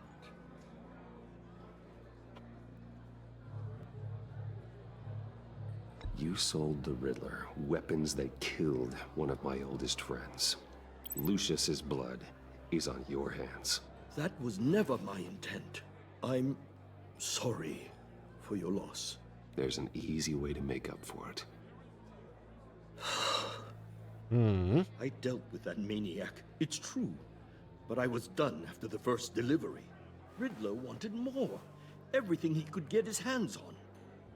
You sold the Riddler weapons that killed one of my oldest friends. Lucius's blood is on your hands. That was never my intent. I'm sorry for your loss. There's an easy way to make up for it. I dealt with that maniac, it's true. But I was done after the first delivery. Riddler wanted more. Everything he could get his hands on.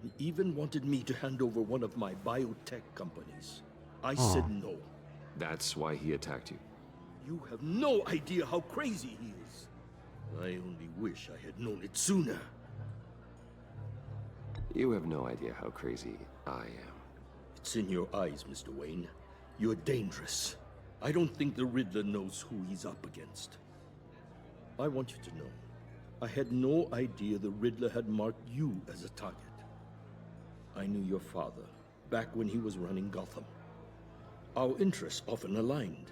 He even wanted me to hand over one of my biotech companies. I said no. That's why he attacked you. You have no idea how crazy he is. I only wish I had known it sooner. You have no idea how crazy I am. It's in your eyes, Mr. Wayne. You're dangerous. I don't think the Riddler knows who he's up against. I want you to know, I had no idea the Riddler had marked you as a target. I knew your father, back when he was running Gotham. Our interests often aligned.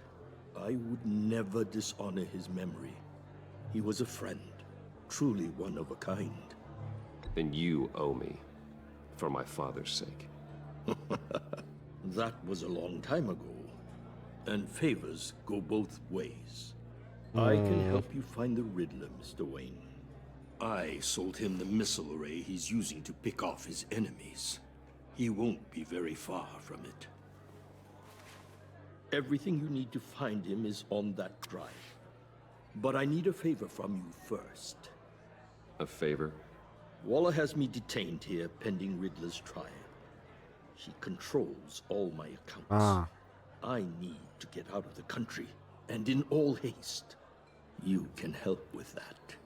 I would never dishonor his memory. He was a friend, truly one of a kind. Then you owe me, for my father's sake. That was a long time ago, and favors go both ways. I can help you find the Riddler, Mr. Wayne. I sold him the missile array he's using to pick off his enemies. He won't be very far from it. Everything you need to find him is on that drive. But I need a favor from you first. A favor? Waller has me detained here pending Riddler's trial. She controls all my accounts. I need to get out of the country, and in all haste. You can help with that.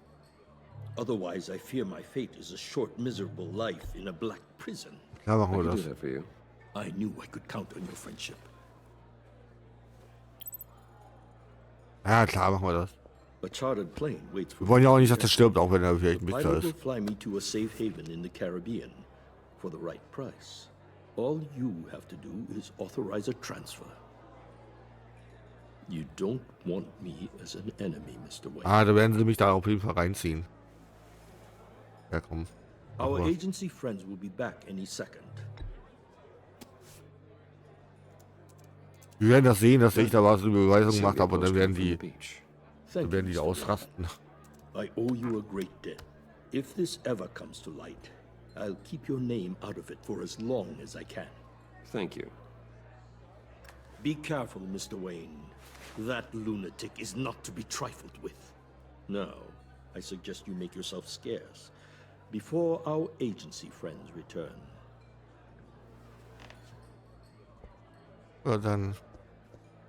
Otherwise, I fear my fate is a short, miserable life in a black prison. I can do that for you. I knew I could count on your friendship. Ja, klar, machen wir das. A chartered plane waits for Wir wollen ja auch nicht, dass er stirbt, auch wenn er vielleicht ein The Wichser pilot will ist. fly me to a safe haven in the Caribbean for the right price. All you have to do is authorize a transfer. You don't want me as an enemy, Mr. Wayne. Da werden sie mich da auf jeden Fall reinziehen. Ja, komm. Our agency friends will be back any second. Wir werden das sehen, dass ich da was eine Beweisung gemacht habe und dann werden die ausrasten. I owe you a great debt. If this ever comes to light, I'll keep your name out of it for as long as I can. Thank you. Be careful, Mr. Wayne. That lunatic is not to be trifled with. Now, I suggest you make yourself scarce before our agency friends return. Ja, dann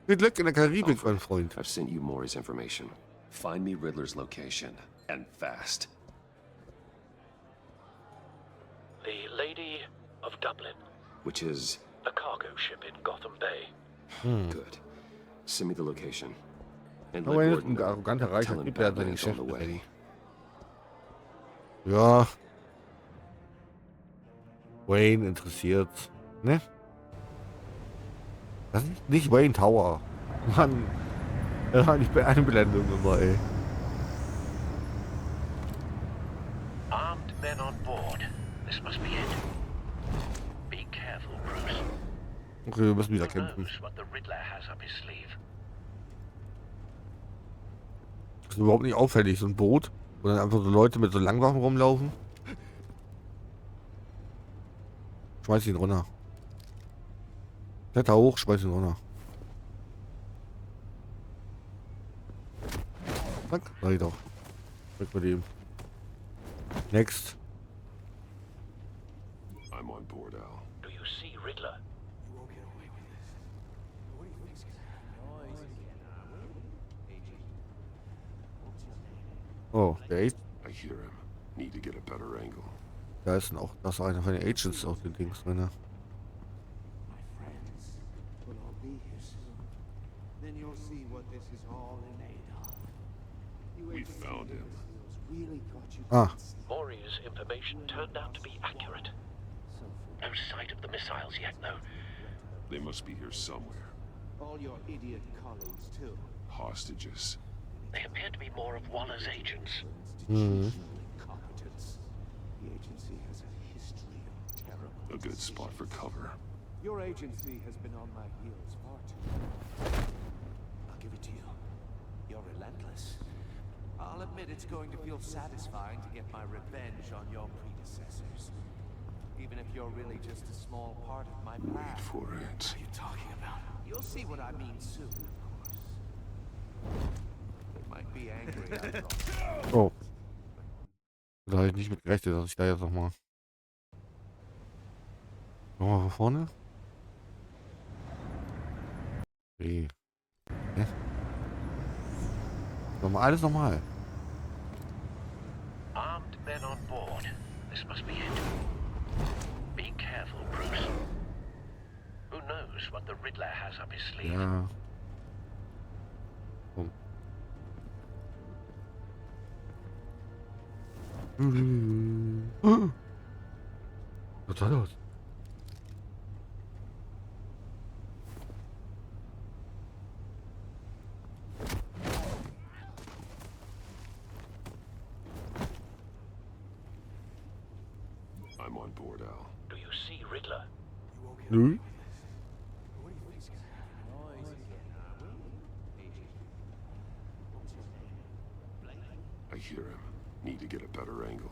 viel Glück in der Karibik, mein Freund. I've sent you Maury's information. Find me Riddler's location, and fast. The Lady of Dublin. Which is? A cargo ship in Gotham Bay. Good. Send me the location. And Aber er ist ein arroganter, reicher Typ, der hat seine Geschäfte ready. Ja. Wayne interessiert, ne? Das ist nicht Wayne Tower. Mann. Ich bin eine Blendung immer, ey. Armed men on board. This must be it. Be careful, Bruce. Okay, wir müssen wieder Who kämpfen. knows what the Riddler has up his sleeve? Das ist überhaupt nicht auffällig, so ein Boot, wo dann einfach so Leute mit so Langwaffen rumlaufen. Schmeiß ihn runter. Kletter hoch, schmeiß ihn runter. Zack, sag ich doch. Weg mit ihm. Next. I'm on board, Al. Do you see Riddler? You won't get away with this. What do you think's gonna happen? Oh, der Agent. I hear him. Need to get a better angle. Da ist auch, das ist einer von den Agents auf den Dings drin. My friends will all be here soon. Then you'll see what this is all in aid of. We found him. Really thought you Maury's information turned out to be accurate. No sight of the missiles yet, though. They must be here somewhere. all your idiot colleagues too. Hostages. They appear to be more of Waller's agents. Incompetence. The agency has a history of terrible. A good spot for cover. Your agency has been on my heels far too long. I'll give it to you. You're relentless. I'll admit it's going to feel satisfying to get my revenge on your predecessors. Even if you're really just a small part of my plan. Wait for it. What are you talking about? You'll see what I mean soon, of course. They might be angry after all. Oh. Da habe ich nicht mit gerechnet, dass ich da jetzt nochmal. Nochmal von vorne? Okay. Hä? Nochmal alles nochmal. Armed men on board. This must be it. Be careful, Bruce. Who knows what the Riddler has up his sleeve? Ja. Oh. Was war das? I'm on board, Al. Do you see Riddler? Nö. I hear him. Need to get a better angle.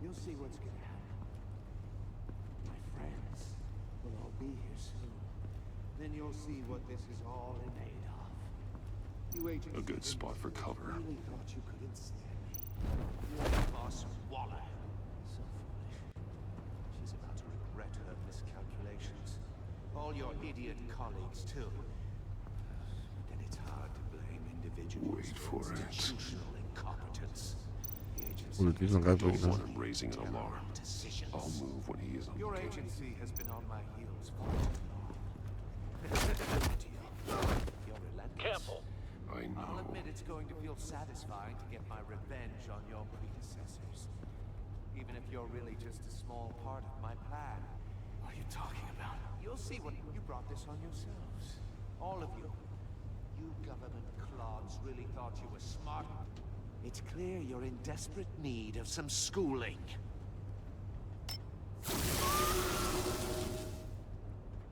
You'll see what's gonna happen. My friends will all be here soon. Then you'll see what this is all in aid of. You agents A good spot for cover. really thought you could ensnare me. Your boss, Waller. So foolish. She's about to regret her miscalculations. All your idiot colleagues, too. Then it's hard to blame individuals Wait for it. institutional incompetence. The agency Und diesen Reif Don't wirklich, want ne? him raising an alarm. I'll move when he is on Your the game. agency has been on my heels for too long. You're relentless. Careful. I I'll know. admit it's going to feel satisfying to get my revenge on your predecessors. Even if you're really just a small part of my plan. What are you talking about? You'll see what you brought this on yourselves. All of you. You government clods really thought you were smart. It's clear you're in desperate need of some schooling.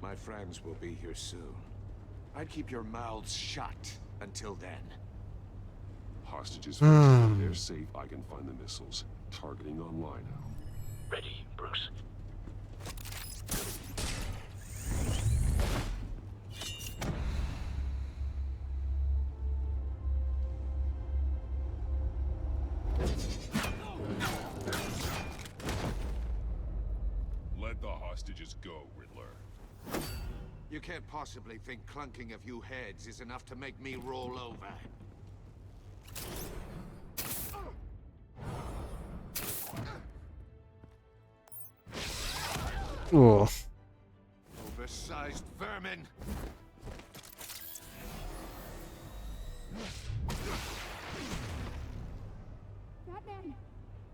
My friends will be here soon. I'd keep your mouths shut until then. Hostages. They're safe. I can find the missiles. Targeting online now. Ready, Bruce. Let the hostages go, Riddler. You can't possibly think clunking a few heads is enough to make me roll over. Oh. Oversized vermin! Batman!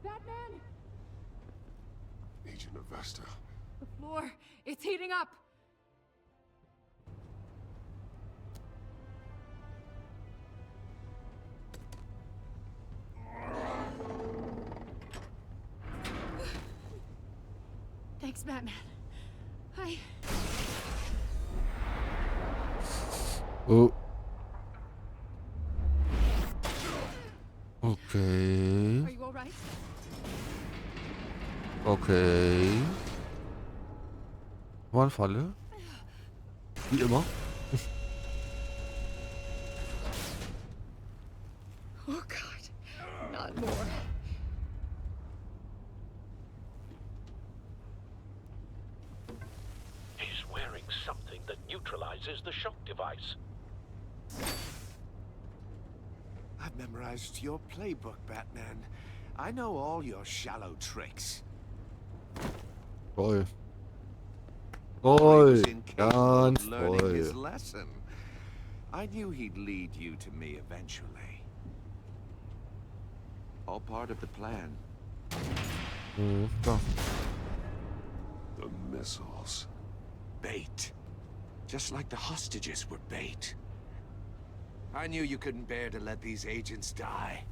Batman! Agent Avesta. The floor, it's heating up! Thanks, Batman. Oh. Okay. Are you all right? Okay. War eine Falle. Wie immer. Oh God. Not more. He's wearing something that neutralizes the shock device. I've memorized your playbook, Batman. I know all your shallow tricks. Voll. He was Voll. incapable of Ganz learning his voll. lesson. I knew he'd lead you to me eventually. All part of the plan. So. The missiles. Bait. Just like the hostages were bait. I knew you couldn't bear to let these agents die.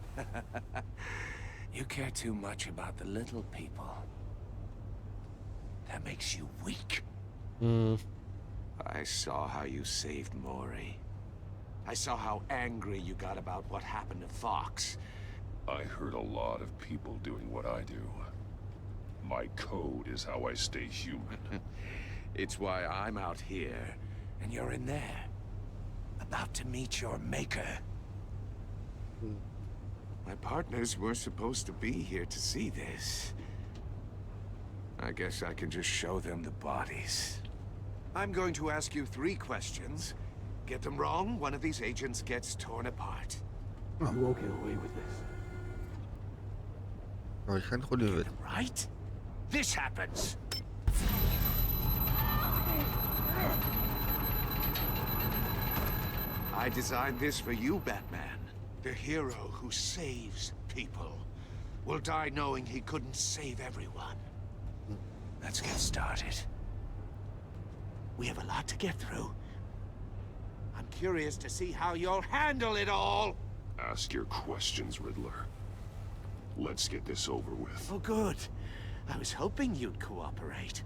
You care too much about the little people. That makes you weak. I saw how you saved Maury. I saw how angry you got about what happened to Fox. I heard a lot of people doing what I do. My code is how I stay human. It's why I'm out here, and you're in there. About to meet your maker. My partners were supposed to be here to see this. I guess I can just show them the bodies. I'm going to ask you 3 questions. Get them wrong, one of these agents gets torn apart. You won't get away with this. Aber ich kann Runde mit. Right? This happens. I designed this for you, Batman. The hero who saves people will die knowing he couldn't save everyone. Let's get started. We have a lot to get through. I'm curious to see how you'll handle it all. Ask your questions, Riddler. Let's get this over with. Oh, good. I was hoping you'd cooperate.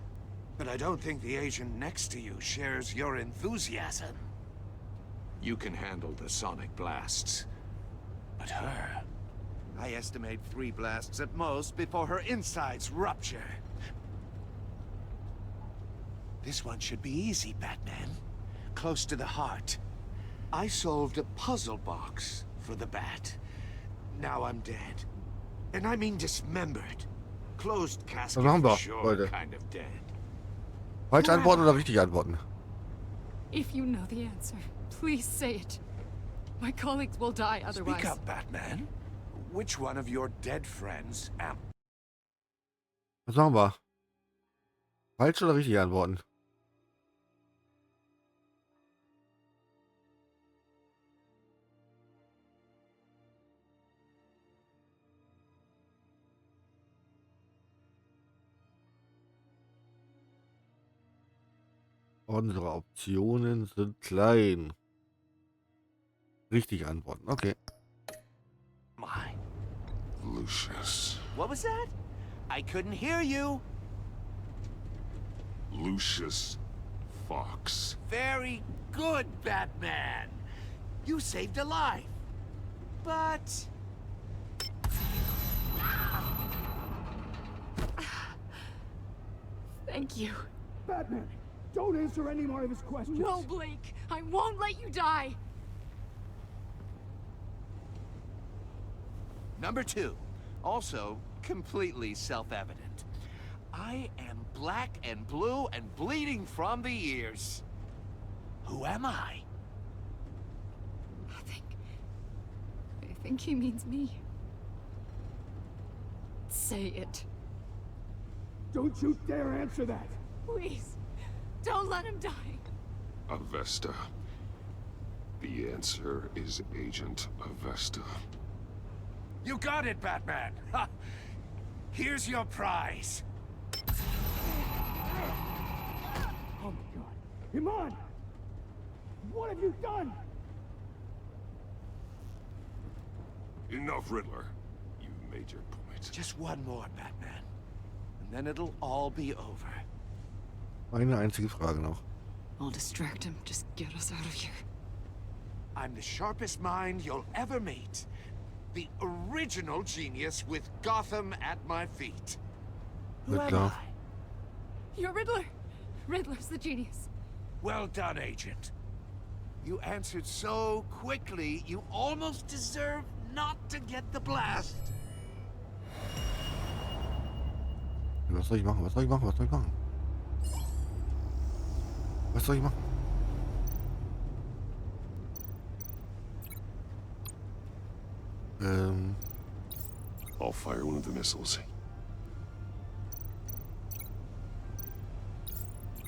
But I don't think the agent next to you shares your enthusiasm. You can handle the sonic blasts. But her... I estimate 3 blasts at most before her insides rupture. This one should be easy, Batman. Close to the heart. I solved a puzzle box for the Bat. Now I'm dead. And I mean dismembered. Closed casket machen for wir, sure, Leute. kind of dead. Falsch antworten oder richtig antworten? If you know the answer, please say it. My colleagues will die otherwise. Speak up, Batman. Which one of your dead friends am... Was machen wir? Falsch oder richtig antworten? Unsere Optionen sind klein. Richtig antworten, okay. My. Lucius. What was that? I couldn't hear you. Lucius Fox. Very good, Batman. You saved a life. But... Thank you. Batman, don't answer any more of his questions. No, Blake. I won't let you die. Number 2. Also, completely self-evident. I am black and blue and bleeding from the ears. Who am I? I think he means me. Say it. Don't you dare answer that. Please. Don't let him die. Avesta. The answer is Agent Avesta. You got it, Batman. Ha. Here's your prize. Oh my God. Iman! What have you done? Enough, Riddler. You made your point. Just one more, Batman. And then it'll all be over. Eine einzige Frage noch. I'll distract him. Just get us out of here. I'm the sharpest mind you'll ever meet. The original genius with Gotham at my feet. Who am I? You're Riddler. Riddler's the genius. Well done, Agent. You answered so quickly, you almost deserve not to get the blast. Was soll ich machen? Was soll ich machen? Was soll ich machen? Was soll ich machen? I'll fire one of the missiles.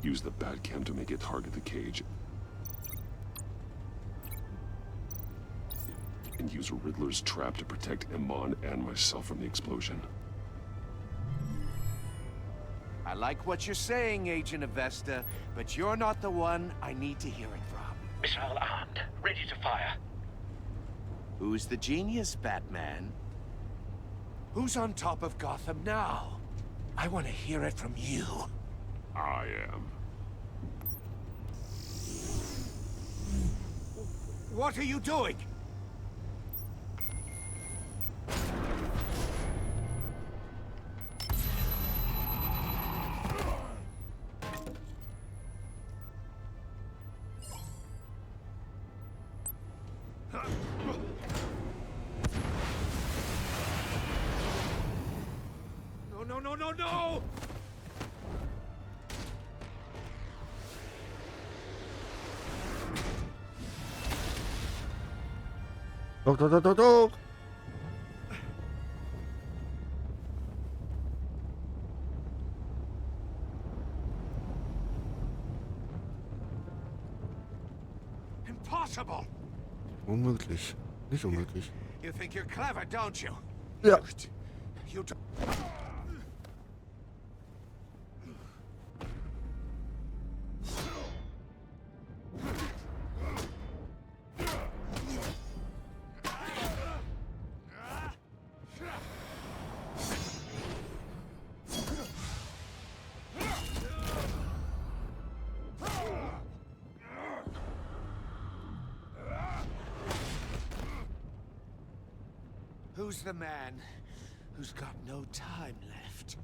Use the bat cam to make it target the cage. And use a Riddler's trap to protect Iman and myself from the explosion. I like what you're saying, Agent Avesta, but you're not the one I need to hear it from. Missile armed, ready to fire. Who's the genius, Batman? Who's on top of Gotham now? I want to hear it from you. I am. What are you doing? No! Doch. Impossible! Unmöglich. Nicht unmöglich. You think you're clever, don't you? Ja. You Who's the man who's got no time left?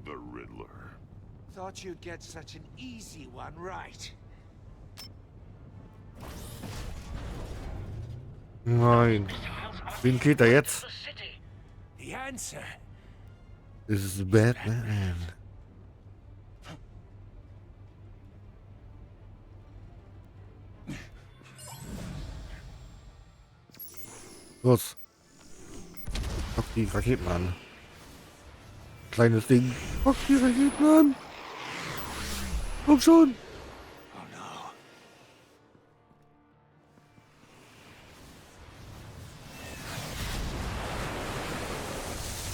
The Riddler. Thought you'd get such an easy one right. Nein. Wen geht er jetzt? The answer. This is Batman. Los. Pack die Raketen an. Kleines Ding. Pack die Raketen an. Komm schon.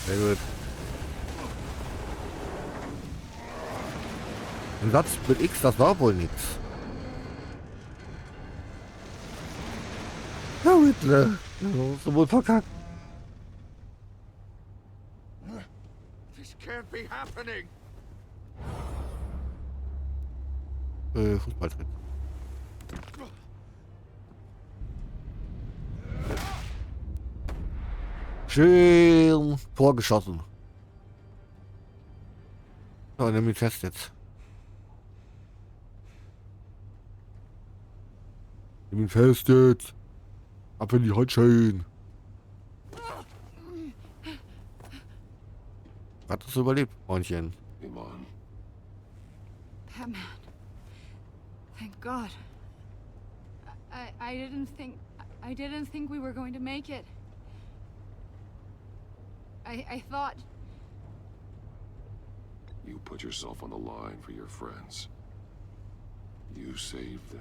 Sehr gut. Ein Satz mit X, das war wohl nix. Ja, Riddler. So wohl verkackt. This can't be happening. Fußballtritt. Schön vorgeschossen. So, nimm ihn fest jetzt. Nimm ihn fest jetzt. Ab in die Handschellen. Hat es überlebt, Freundchen. Iman. Batman. Thank God. I didn't think we were going to make it. I thought... You put yourself on the line for your friends. You saved them.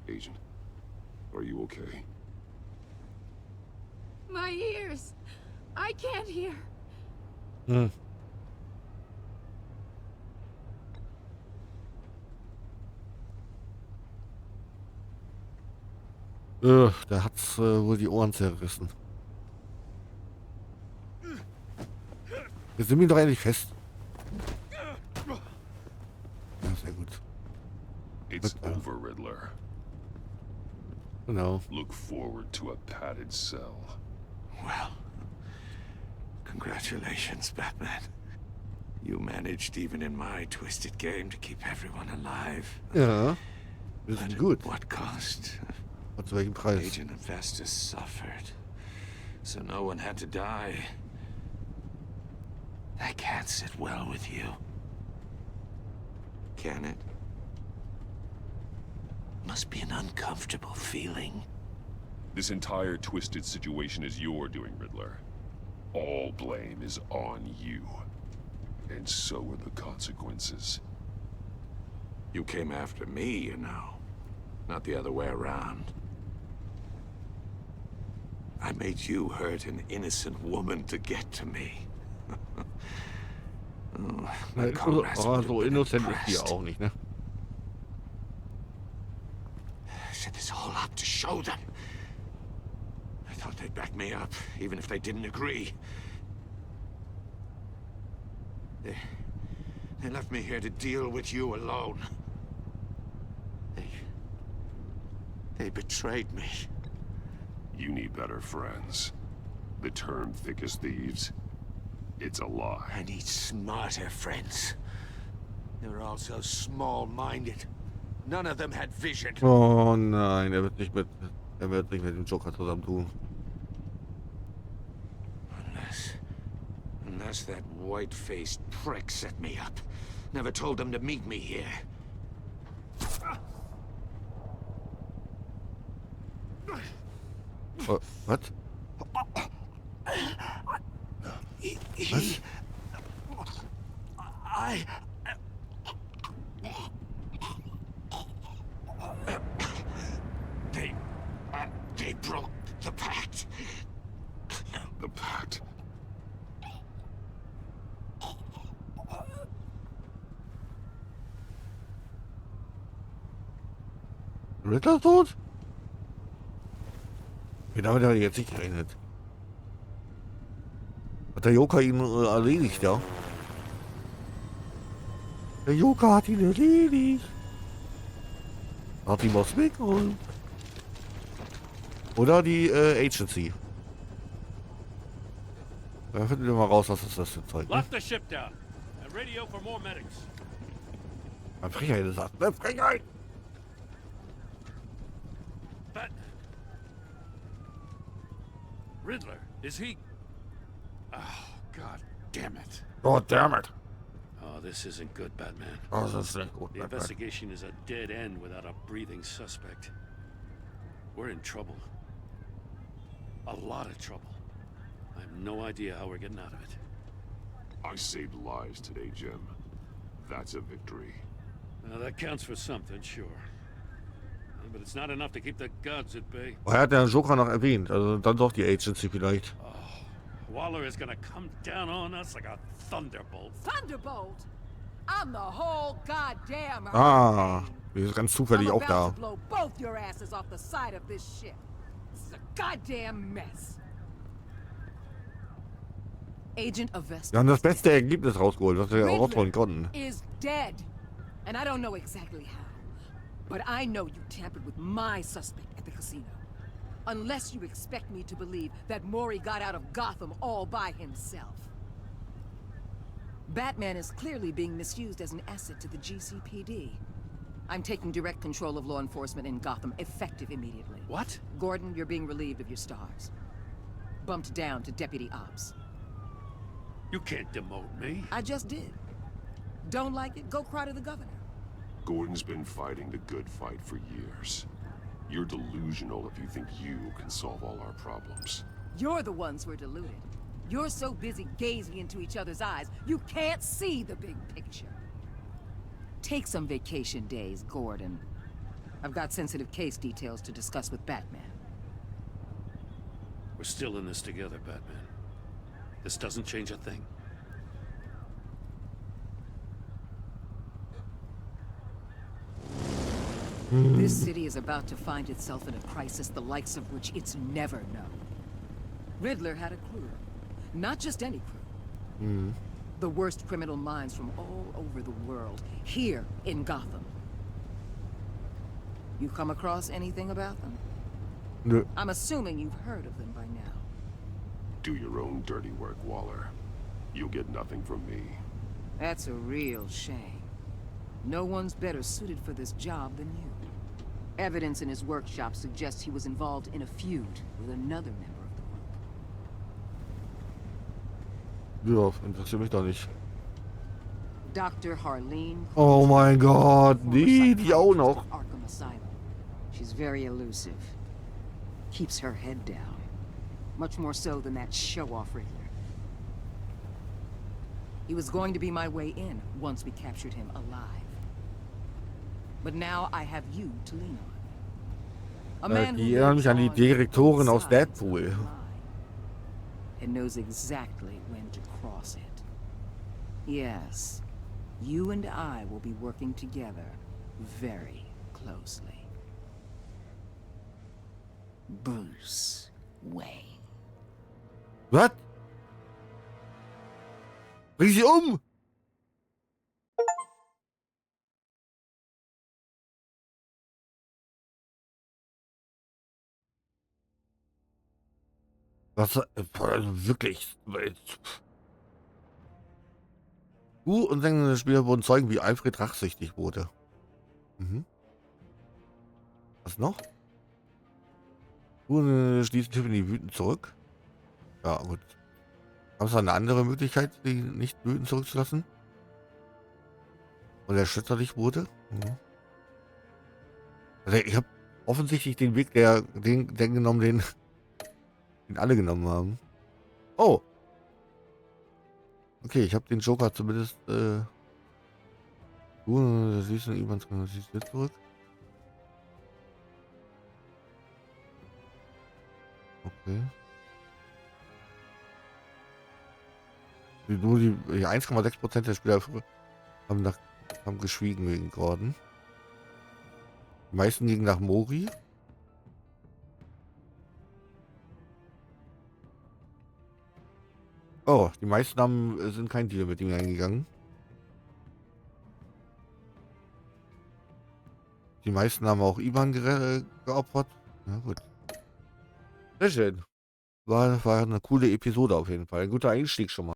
Agent, are you okay? My ears! I can't hear! Der hat's wohl die Ohren zerrissen. Jetzt nimm ihn doch endlich fest. Ja, sehr gut. It's over, Riddler. Genau. Look forward to a padded cell. Well, congratulations, Batman. You managed, even in my twisted game, to keep everyone alive. Ja, wir sind gut. What cost? Zu welchem Preis? Agent Avesta suffered. So no one had to die. That can't sit well with you. Can it? Must be an uncomfortable feeling. This entire twisted situation is your doing, Riddler. All blame is on you. And so are the consequences. You came after me, you know. Not the other way around. I made you hurt an innocent woman to get to me. Oh, my comrades would have so been innocent ist die impressed. auch nicht, ne? I set this all up to show them. I thought they'd back me up, even if they didn't agree. They left me here to deal with you alone. They betrayed me. You need better friends. The term thick as thieves, it's a lie. I need smarter friends. They were all so small-minded. None of them had vision. Oh nein, er wird nicht mit dem Joker zusammen tun. Unless that white-faced prick set me up. Never told them to meet me here. What? They broke the pact. The pact? Riddler tot? Damit hat er jetzt nicht gerechnet. Hat der Joker ihn erledigt, ja? Der Joker hat ihn erledigt. Hat ihm was weggeholt. Oder die Agency. Da finden wir mal raus, was ist das für Zeug. Ne? Lock the ship down. And radio for more medics. Eine Frechheit ist das. Eine Frechheit! Riddler, is he... Oh, God damn it. God damn it. Oh, this isn't good, Batman. Oh, das ist nicht gut, The Batman. investigation is a dead end without a breathing suspect. We're in trouble. A lot of trouble. I have no idea how we're getting out of it. I saved lives today, Jim. That's a victory. Now, that counts for something, sure. But it's not enough to keep the gods at bay. Oh, er hat den Joker noch erwähnt. Also dann doch die Agency vielleicht. Waller is gonna come down on us like a thunderbolt. Thunderbolt? I'm the whole goddamn Ah, die ist ganz zufällig auch da. to blow both your asses off the side of this ship. This is a goddamn mess. Agent of Vestas. Wir haben das beste Ergebnis rausgeholt, was wir rausholen konnten. Is dead. And I don't know exactly how. But I know you tampered with my suspect at the casino. Unless you expect me to believe that Maury got out of Gotham all by himself. Batman is clearly being misused as an asset to the GCPD. I'm taking direct control of law enforcement in Gotham, effective immediately. What? Gordon, you're being relieved of your stars. Bumped down to Deputy Ops. You can't demote me. I just did. Don't like it? Go cry to the governor. Gordon's been fighting the good fight for years. You're delusional if you think you can solve all our problems. You're the ones who are deluded. You're so busy gazing into each other's eyes, you can't see the big picture. Take some vacation days, Gordon. I've got sensitive case details to discuss with Batman. We're still in this together, Batman. This doesn't change a thing. This city is about to find itself in a crisis the likes of which it's never known. Riddler had a crew. Not just any crew. The worst criminal minds from all over the world, here in Gotham. You come across anything about them? No. I'm assuming you've heard of them by now. Do your own dirty work, Waller. You'll get nothing from me. That's a real shame. No one's better suited for this job than you. Evidence in his workshop suggests he was involved in a feud with another member of the group. Ja, interessiert mich doch nicht. Dr. Harleen. Oh mein Gott, nee, die auch noch. Arkham Asylum. She's very elusive. Keeps her head down. Much more so than that show-off Riddler. He was going to be my way in once we captured him alive. But now I have you to lean on. A man Die erinnern mich an die Direktorin aus Deadpool. And knows exactly when to cross it. Yes, you and I will be working together very closely. Bruce Wayne. Was? Bring sie um! Was? Also wirklich. Du und seine Spieler wurden Zeugen, wie Alfred rachsüchtig wurde. Mhm. Was noch? Du schließt Tiffany wütend zurück. Ja, gut. Haben wir eine andere Möglichkeit, sie nicht wütend zurückzulassen? Und erschütterlich wurde? Mhm. Also ich habe offensichtlich den Weg, den genommen, den alle genommen haben. Oh! Okay, ich habe den Joker zumindest, du siehst du übrigens, siehst du zurück. Okay. Nur die 1,6% der Spieler haben geschwiegen wegen Gordon. Die meisten gingen nach Mori. Oh, die meisten sind kein Deal mit ihm eingegangen. Die meisten haben auch Ivan geopfert. Ja, gut. Sehr schön. War eine coole Episode auf jeden Fall. Ein guter Einstieg schon mal.